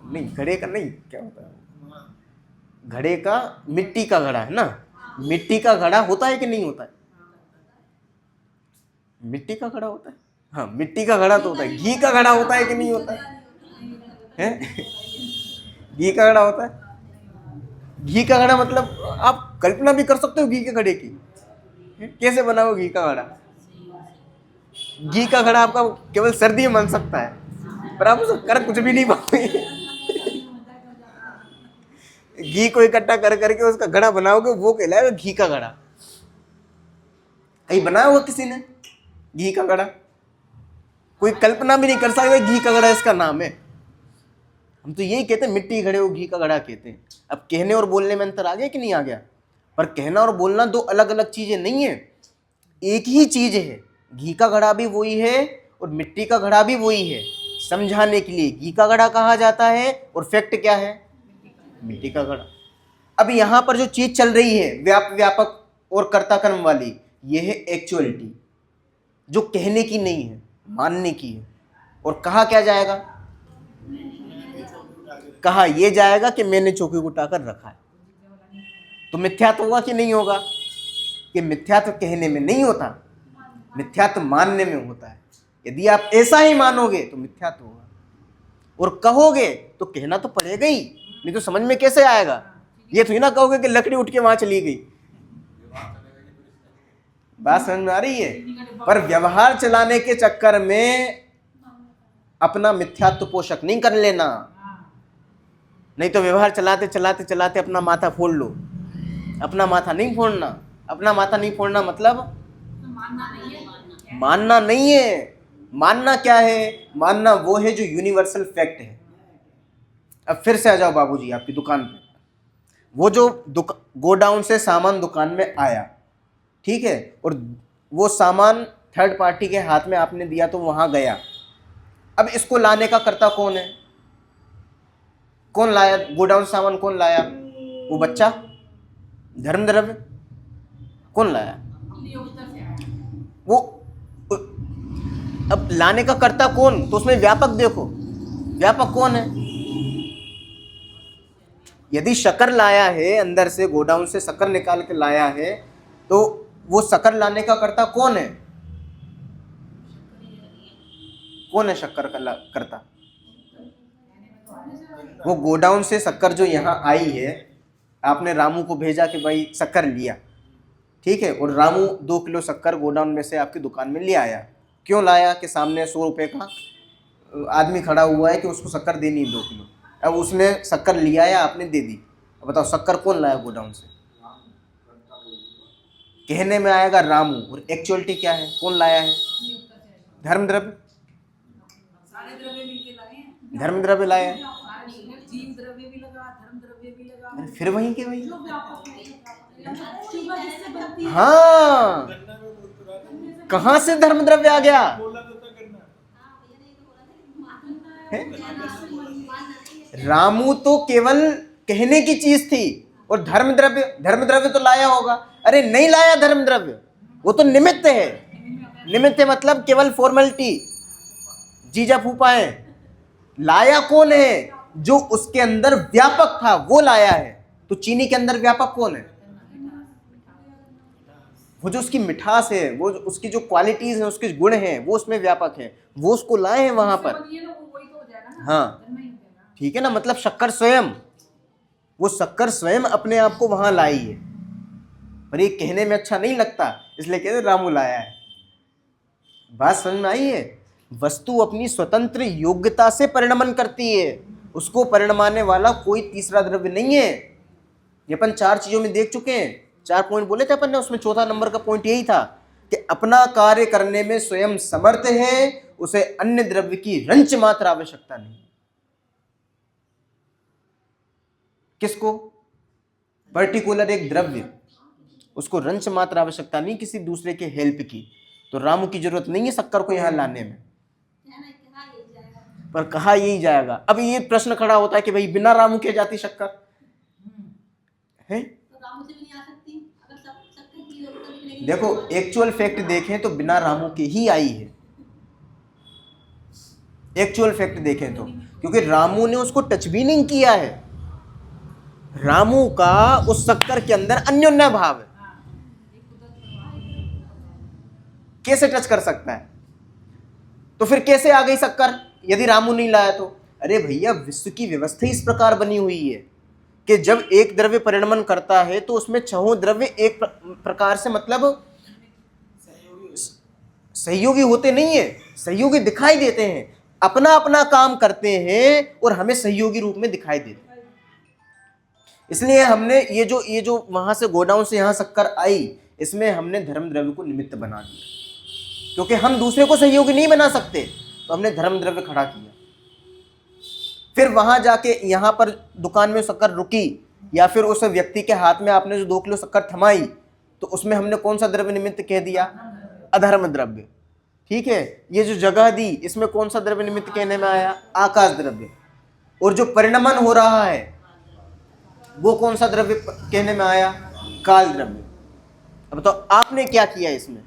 Speaker 1: नहीं, घड़े का नहीं, क्या होता है? घड़े का मिट्टी का घड़ा है ना। मिट्टी का घड़ा होता है कि नहीं होता है? मिट्टी का घड़ा होता है। हाँ, मिट्टी का घड़ा तो होता है। घी का घड़ा होता है कि नहीं होता है? घी का घड़ा होता है। घी का घड़ा मतलब आप कल्पना भी कर सकते हो घी के घड़े की। कैसे बना हो घी का घड़ा? घी का घड़ा आपका केवल सर्दी में बन सकता है, पर आप उसको कर कुछ भी नहीं पाओगे। घी को इकट्ठा कर करके उसका घड़ा बनाओगे, वो कहलाएगा घी का घड़ा। कहीं बनाया होगा किसी ने घी का घड़ा? कोई कल्पना भी नहीं कर सकता घी का घड़ा इसका नाम है। हम तो यही कहते हैं मिट्टी घड़े को घी का घड़ा कहते हैं। अब कहने और बोलने में अंतर आ गया कि नहीं आ गया? पर कहना और बोलना दो अलग अलग चीजें नहीं है, एक ही चीज है। घी का घड़ा भी वही है और मिट्टी का घड़ा भी वही है। समझाने के लिए घी का घड़ा कहा जाता है और फैक्ट क्या है? मिट्टी का घड़ा। अब यहाँ पर जो चीज चल रही है व्यापक और कर्ता कर्म वाली, ये है एक्चुअलिटी, जो कहने की नहीं है, मानने की है। और कहा क्या जाएगा? कहा ये जाएगा कि मैंने चौकी को उठाकर रखा है। तो मिथ्यात्व होगा कि नहीं होगा? कि मिथ्यात्व कहने में नहीं होता, मिथ्यात्व मानने में होता है। यदि आप ऐसा ही मानोगे तो मिथ्यात्व होगा, और कहोगे तो कहना तो पड़ेगा ही, नहीं तो समझ में कैसे आएगा? ये तो ना कहोगे कि लकड़ी उठ के वहां चली गई। बात समझ में आ रही है? पर व्यवहार चलाने के चक्कर में अपना मिथ्यात्व पोषक नहीं कर लेना, नहीं तो व्यवहार चलाते चलाते चलाते अपना माथा फोड़ लो। अपना माथा नहीं फोड़ना। अपना माथा नहीं फोड़ना मतलब
Speaker 3: मानना नहीं है।
Speaker 1: मानना नहीं है। मानना क्या है? मानना वो है जो यूनिवर्सल फैक्ट है। अब फिर से आ जाओ बाबूजी आपकी दुकान पे। वो जो गोडाउन से सामान दुकान में आया, ठीक है, और वो सामान थर्ड पार्टी के हाथ में आपने दिया तो वहां गया। अब इसको लाने का कर्ता कौन है? कौन लाया गोडाउन सामान? कौन लाया? वो बच्चा, धर्म द्रव्य। कौन लाया?
Speaker 3: अपनी योग्यता से आया।
Speaker 1: वो अब लाने का कर्ता कौन? तो उसमें व्यापक देखो, व्यापक कौन है? यदि शक्कर लाया है, अंदर से गोडाउन से शक्कर निकाल के लाया है, तो वो शक्कर लाने का कर्ता कौन है? कौन है शक्कर का कर्ता? वो गोडाउन से शक्कर जो यहाँ आई है, आपने रामू को भेजा कि भाई शक्कर लिया, ठीक है, और रामू 2 किलो शक्कर गोडाउन में से आपकी दुकान में ले आया। क्यों लाया? कि सामने 100 रुपये का आदमी खड़ा हुआ है कि उसको शक्कर देनी है 2 किलो। अब उसने शक्कर लिया या आपने दे दी। अब बताओ शक्कर कौन लाया गोडाउन से? कहने में आएगा रामू, और एक्चुअलिटी क्या है? कौन लाया है? धर्म द्रव्य।
Speaker 3: सारे द्रव्य मिलके लाए हैं।
Speaker 1: धर्म द्रव्य लाया है।
Speaker 3: जीव द्रव्य भी लगा, धर्म द्रव्य भी लगा।
Speaker 1: अरे फिर वही के वही।
Speaker 3: जो व्यापक है। शुगर जिससे बनती है।
Speaker 1: हाँ, कहाँ से धर्म द्रव्य आ गया? रामू तो केवल कहने की चीज थी, और धर्म द्रव्य तो लाया होगा। अरे नहीं लाया धर्म द्रव्य, वो तो निमित्त है। निमित्त है मतलब केवल फॉर्मेलिटी, जीजा फूफा है। लाया कौन है? जो उसके अंदर व्यापक था वो लाया है। तो चीनी के अंदर व्यापक कौन है? वो जो उसकी मिठास है, वो उसकी जो क्वालिटीज है, उसके गुण हैं, वो उसमें व्यापक है। वो उसको लाए हैं वहां पर। हाँ ठीक है ना, मतलब शक्कर स्वयं, वो शक्कर स्वयं अपने आप को वहां लाई है। पर ये कहने में अच्छा नहीं लगता, इसलिए कहते रामू लाया है। बात समझ में आई है? वस्तु अपनी स्वतंत्र योग्यता से परिणमन करती है, उसको परिणमाने वाला कोई तीसरा द्रव्य नहीं है। ये अपन 4 चीजों में देख चुके हैं, 4 पॉइंट बोले थे अपन ने, उसमें चौथा नंबर का पॉइंट यही था कि अपना कार्य करने में स्वयं समर्थ है, उसे अन्य द्रव्य की रंच मात्र आवश्यकता नहीं। किसको? पर्टिकुलर एक द्रव्य, उसको रंच मात्र आवश्यकता नहीं किसी दूसरे के हेल्प की। तो रामू की जरूरत नहीं है शक्कर को यहां लाने में, पर कहा यही जाएगा। अब ये प्रश्न खड़ा होता है कि भाई बिना रामू के जाती शक्कर है?
Speaker 4: तो रामू से भी नहीं आ सकती। अगर सब शक्कर की जरूरत है लेकिन
Speaker 1: देखो एक्चुअल फैक्ट देखें तो बिना रामू के ही आई है। एक्चुअल फैक्ट देखें तो, क्योंकि रामू ने उसको टच भी नहीं किया है। रामू का उस शक्कर के अंदर अन्योन्या भाव है, कैसे टच कर सकता है? तो फिर कैसे आ गई शक्कर यदि रामू नहीं लाया तो? अरे भैया, विश्व की व्यवस्था इस प्रकार बनी हुई है कि जब एक द्रव्य परिणमन करता है तो उसमें 6 द्रव्य एक प्रकार से मतलब सहयोगी होते नहीं है, सहयोगी दिखाई देते हैं, अपना अपना काम करते हैं और हमें सहयोगी रूप में दिखाई देते हैं। इसलिए हमने ये जो वहां से गोडाउन से यहां शक्कर आई, इसमें हमने धर्म द्रव्य को निमित्त बना दिया, क्योंकि हम दूसरे को सहयोगी नहीं बना सकते, तो हमने धर्म द्रव्य खड़ा किया। फिर वहां जाके यहां पर दुकान में शक्कर रुकी, या फिर उस व्यक्ति के हाथ में आपने जो 2 किलो शक्कर थमाई, तो उसमें हमने कौन सा द्रव्य निमित्त कह दिया? अधर्म द्रव्य। ठीक है, ये जो जगह दी, इसमें कौन सा द्रव्य निमित्त कहने में आया? आकाश द्रव्य। और जो परिणमन हो रहा है वो कौन सा द्रव्य कहने में आया? काल द्रव्य। अब तो आपने क्या किया इसमें?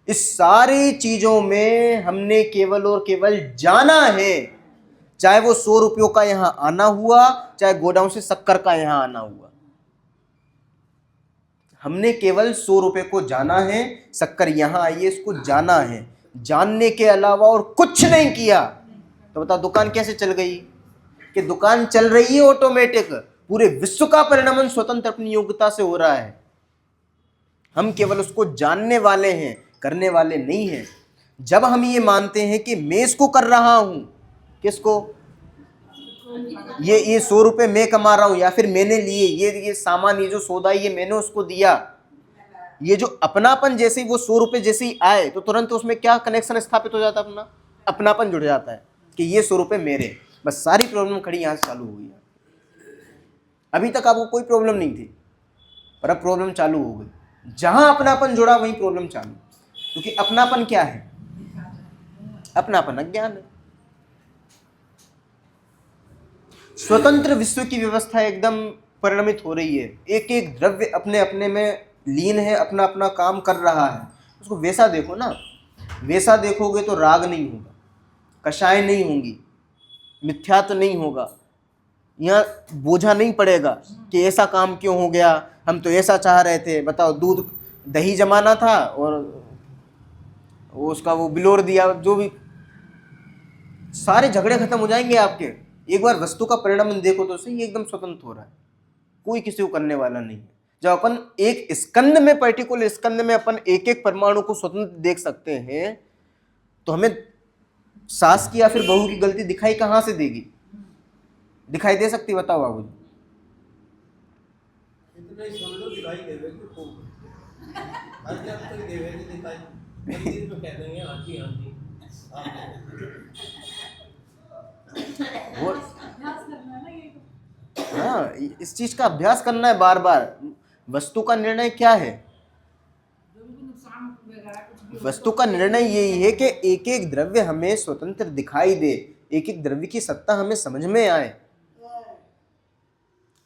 Speaker 1: इस सारी चीजों में हमने केवल और केवल जाना है, चाहे वो 100 रुपयों का यहां आना हुआ, चाहे गोडाउन से शक्कर का यहां आना हुआ। हमने केवल 100 रुपए को जाना है, शक्कर यहां आई है, इसको जाना है, जानने के अलावा और कुछ नहीं किया। तो बताओ दुकान कैसे चल गई? कि दुकान चल रही है ऑटोमेटिक। पूरे विश्व का परिणमन स्वतंत्र अपनी योग्यता से हो रहा है। हम केवल उसको जानने वाले हैं, करने वाले नहीं हैं। जब हम ये मानते हैं कि मैं इसको कर रहा हूं, किसको? ये 100 रुपए मैं कमा रहा हूं, या फिर मैंने लिए ये सामान, ये जो सौदा ये मैंने उसको दिया, ये जो अपनापन जैसे ही वो 100 रुपए जैसे ही आए तो तुरंत उसमें क्या कनेक्शन स्थापित हो जाता है? अपना अपनापन जुड़ जाता है कि ये 100 रुपए मेरे। बस सारी प्रॉब्लम खड़ी यहां से चालू हो गई। अभी तक आपको कोई प्रॉब्लम नहीं थी, पर अब प्रॉब्लम चालू हो गई। जहां अपनापन जुड़ा वहीं प्रॉब्लम चालू। क्योंकि अपनापन क्या है? अपनापन अज्ञान है। स्वतंत्र विश्व की व्यवस्था एकदम परिणमित हो रही है। एक एक द्रव्य अपने अपने में लीन है, अपना अपना काम कर रहा है। उसको वैसा देखो ना, वैसा देखोगे तो राग नहीं होगा, कषाय नहीं होंगी, मिथ्यात्व नहीं होगा, यहाँ बोझा नहीं पड़ेगा कि ऐसा काम क्यों हो गया, हम तो ऐसा चाह रहे थे। बताओ, दूध दही जमाना था और उसका वो बिलोर दिया, जो भी, सारे झगड़े खत्म हो जाएंगे आपके। एक बार वस्तु का परिणाम देखो तो सही, एकदम स्वतंत्र हो रहा है, कोई किसी को करने वाला नहीं है। जब अपन एक स्कंद में, पर्टिकुलर स्कंद में अपन एक एक परमाणु को स्वतंत्र देख सकते हैं, तो हमें सास की या फिर बहू की गलती दिखाई कहां से देगी? दिखाई दे सकती? बताओ बाबू जी।
Speaker 2: इतना ही समझो दिखाई देवेगी खूब, हर जब तक देवेगी दिखाई, मंदिर में कह देंगे हाँ जी हाँ जी।
Speaker 1: वो
Speaker 3: अभ्यास करना है ना ये।
Speaker 1: हाँ, इस चीज का अभ्यास करना है बार बार। वस्तु का निर्णय क्या है?
Speaker 3: जो भी नुकसान वगैरह कुछ भी
Speaker 1: वस्तु का निर्णय यही है कि एक एक द्रव्य हमें स्वतंत्र दिखाई दे, एक एक द्रव्य की सत्ता हमें समझ में आए,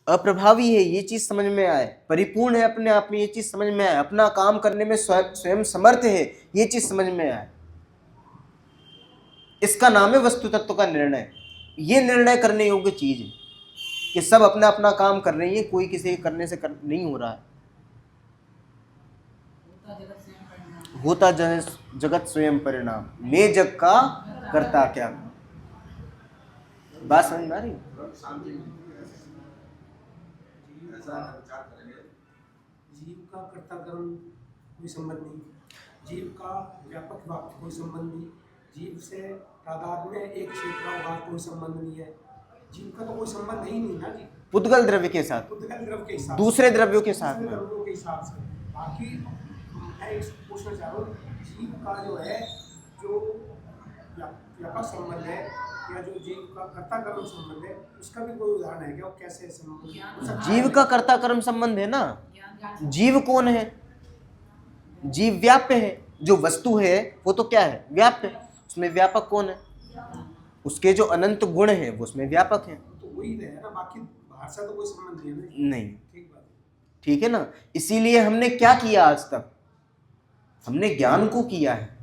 Speaker 1: अप्रभावी है ये चीज समझ में आए, परिपूर्ण है अपने आप में ये चीज समझ में आए, अपना काम करने में स्वयं समर्थ है ये चीज समझ में आए। इसका नाम है वस्तु तत्व का निर्णय। ये निर्णय करने योग्य चीज है कि सब अपना अपना काम कर रही है, कोई किसी के करने से नहीं हो रहा है। होता जगत स्वयं परिणाम, मैं जग का करता क्या। बात समझ में आ रही?
Speaker 5: जीव का कर्ता कर्म कोई संबंध नहीं, जीव का व्यापक वाक्य कोई संबंध नहीं, जीव से तादाद में एक क्षेत्र का कोई संबंध नहीं है। जीव का तो कोई संबंध ही नहीं ना जी,
Speaker 1: पुद्गल द्रव्य के साथ,
Speaker 5: पुद्गल द्रव्य के हिसाब
Speaker 1: दूसरे द्रव्यों के साथ
Speaker 5: दूसरे
Speaker 1: में।
Speaker 5: द्रव्यों के हिसाब से। बाकी मैं एक पूछना चाह रहा हूँ, जीव का जो है जो व्यापक संबंध है या जो जीव का कर्ता कर्म संबंध है, उसका भी कोई उदाहरण है क्या? वो कैसे संबंध?
Speaker 1: जीव का कर्ता कर्म संबंध है ना। जीव कौन है? जीव व्याप्य है। जो वस्तु है वो तो क्या है? व्याप्य है। उसमें व्यापक कौन है? उसके जो अनंत गुण है वो उसमें व्यापक है।
Speaker 5: तो वही है ना, बाकी बाहर से तो कोई संबंध नहीं है।
Speaker 1: नहीं,
Speaker 5: ठीक बात,
Speaker 1: ठीक है ना। इसीलिए हमने क्या किया आज तक? हमने ज्ञान को किया है।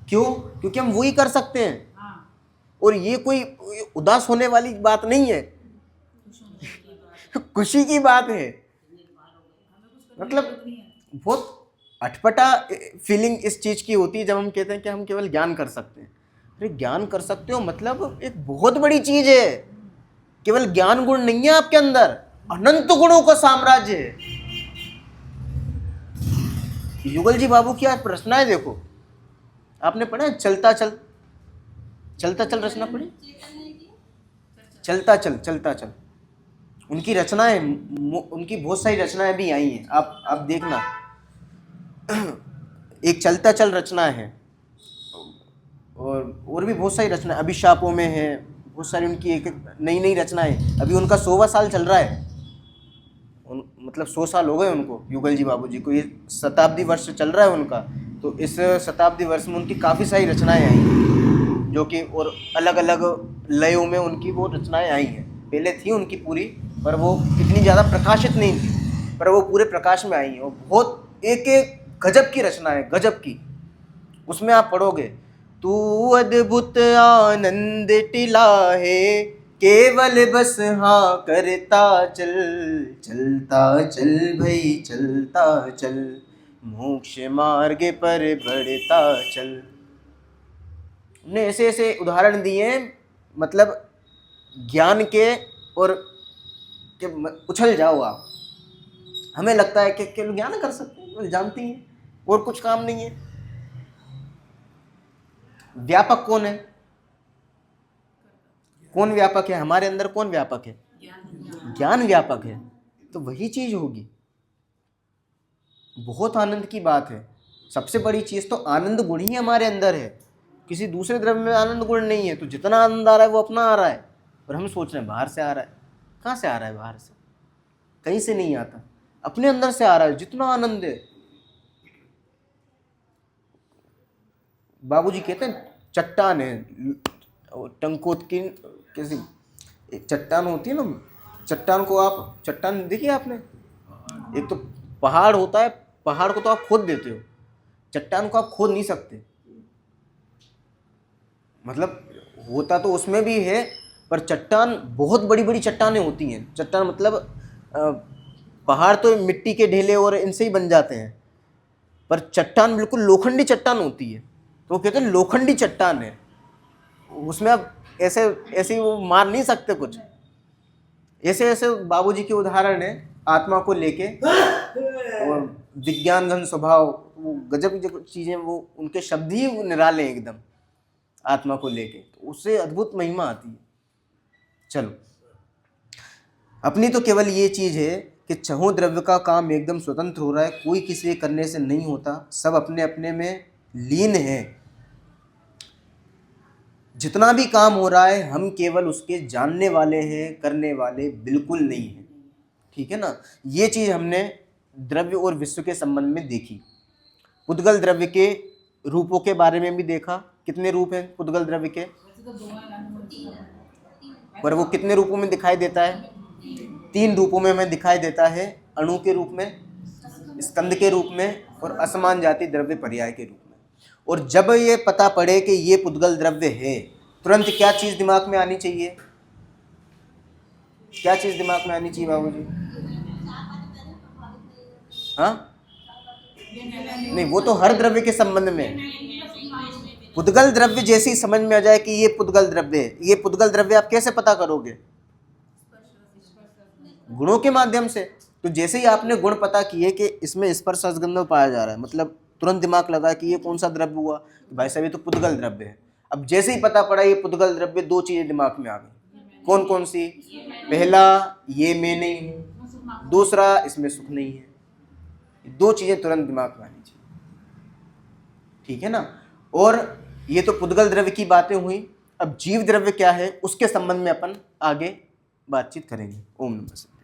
Speaker 1: क्यों? क्योंकि हम वही कर सकते हैं। और ये कोई उदास होने वाली बात नहीं है, खुशी की बात है। मतलब बहुत अटपटा फीलिंग इस चीज की होती है जब हम कहते हैं कि हम केवल ज्ञान कर सकते हैं। अरे ज्ञान कर सकते हो मतलब एक बहुत बड़ी चीज है। केवल ज्ञान गुण नहीं है आपके अंदर, अनंत गुणों का साम्राज्य है। युगल जी बाबू की आज रचनाएं देखो, आपने पढ़ा चलता चल, चलता चल रचना पढ़ी? चलता चल, चलता चल, उनकी रचनाएं, उनकी बहुत सारी रचनाएं भी आई हैं। आप देखना, एक चलता चल रचना है और भी बहुत सारी रचनाएं अभिशापों में है। बहुत सारी उनकी एक नई नई रचनाएं। अभी उनका 100वां साल चल रहा है, मतलब 100 साल हो गए उनको, युगल जी बाबू जी को। ये शताब्दी वर्ष चल रहा है उनका। तो इस शताब्दी वर्ष में उनकी काफ़ी सारी रचनाएं आई हैं, जो कि और अलग अलग लयों में उनकी वो रचनाएं आई हैं। पहले थी उनकी पूरी, पर वो इतनी ज़्यादा प्रकाशित नहीं थी, पर वो पूरे प्रकाश में आई हैं। और बहुत एक एक गजब की रचना है, गजब की। उसमें आप पढ़ोगे, तू अद्भुत आनंद टिला है, केवल बस हाँ करता चल, चलता चल भई चलता चल, मोक्ष मार्ग पर बढ़ता चल। ने ऐसे ऐसे उदाहरण दिए हैं, मतलब ज्ञान के, और कि उछल जाओ आप। हमें लगता है कि केवल ज्ञान कर सकते हैं, केवल जानती हैं और कुछ काम नहीं है। व्यापक कौन है? कौन व्यापक है हमारे अंदर? कौन व्यापक है? ज्ञान व्यापक है, तो वही चीज होगी। बहुत आनंद की बात है। सबसे बड़ी चीज तो आनंद गुण ही हमारे अंदर है, किसी दूसरे द्रव्य में आनंद गुण नहीं है। तो जितना आनंद आ रहा है वो अपना आ रहा है, और हम सोच रहे हैं बाहर से आ रहा है। कहाँ से आ रहा है? बाहर से कहीं से नहीं आता, अपने अंदर से आ रहा है। जितना आनंद है, बाबूजी कहते हैं चट्टान है, टंकोत की कैसी चट्टान होती है ना, चट्टान को आप, चट्टान देखिए आपने, एक तो पहाड़ होता है, पहाड़ को तो आप खोद देते हो, चट्टान को आप खोद नहीं सकते। मतलब होता तो उसमें भी है, पर चट्टान बहुत बड़ी बड़ी चट्टानें होती हैं। चट्टान मतलब पहाड़ तो मिट्टी के ढेले और इनसे ही बन जाते हैं, पर चट्टान बिल्कुल लोखंडी चट्टान होती है। तो वो कहते हैं लोखंडी चट्टान है, उसमें आप ऐसे ऐसे वो मार नहीं सकते कुछ। ऐसे ऐसे बाबूजी के उदाहरण है आत्मा को लेके, और विज्ञान घन स्वभाव, वो गजब की चीजें, वो उनके शब्द ही निराले हैं एकदम आत्मा को लेके, तो उससे अद्भुत महिमा आती है। चलो, अपनी तो केवल ये चीज है कि छहों द्रव्य का काम एकदम स्वतंत्र हो रहा है, कोई किसी के करने से नहीं होता, सब अपने अपने में लीन है। जितना भी काम हो रहा है हम केवल उसके जानने वाले हैं, करने वाले बिल्कुल नहीं है। ठीक है ना? ये चीज हमने द्रव्य और विश्व के संबंध में देखी। पुद्गल द्रव्य के रूपों के बारे में भी देखा। कितने रूप हैं पुद्गल द्रव्य के? पर वो कितने रूपों में दिखाई देता है? 3 रूपों में हमें दिखाई देता है, अणु के रूप में, स्कंद के रूप में, और असमान जाति द्रव्य पर्याय के रूप में। और जब ये पता पड़े कि ये पुद्गल द्रव्य है, तुरंत क्या चीज दिमाग में आनी चाहिए? क्या चीज दिमाग में आनी चाहिए बाबूजी? हाँ नहीं, वो तो हर द्रव्य के संबंध में। पुद्गल द्रव्य जैसे ही समझ में आ जाए कि ये पुद्गल द्रव्य है, ये पुद्गल द्रव्य आप कैसे पता करोगे? गुणों के माध्यम से। तो जैसे ही आपने गुण पता किए कि इसमें स्पर्श रसगंध पाया जा रहा है, मतलब तुरंत दिमाग लगा कि ये कौन सा द्रव्य हुआ? भाई साहब ये तो पुद्गल द्रव्य है। अब जैसे ही पता पड़ा ये पुद्गल द्रव्य, 2 चीजें दिमाग में आ गई। कौन कौन सी? पहला, ये मैं नहीं हूं, दूसरा, इसमें सुख नहीं है। 2 चीजें तुरंत दिमाग में आनी चाहिए। ठीक है ना? और ये तो पुद्गल द्रव्य की बातें हुई। अब जीव द्रव्य क्या है उसके संबंध में अपन आगे बातचीत करेंगे। ओम नमः शिवाय।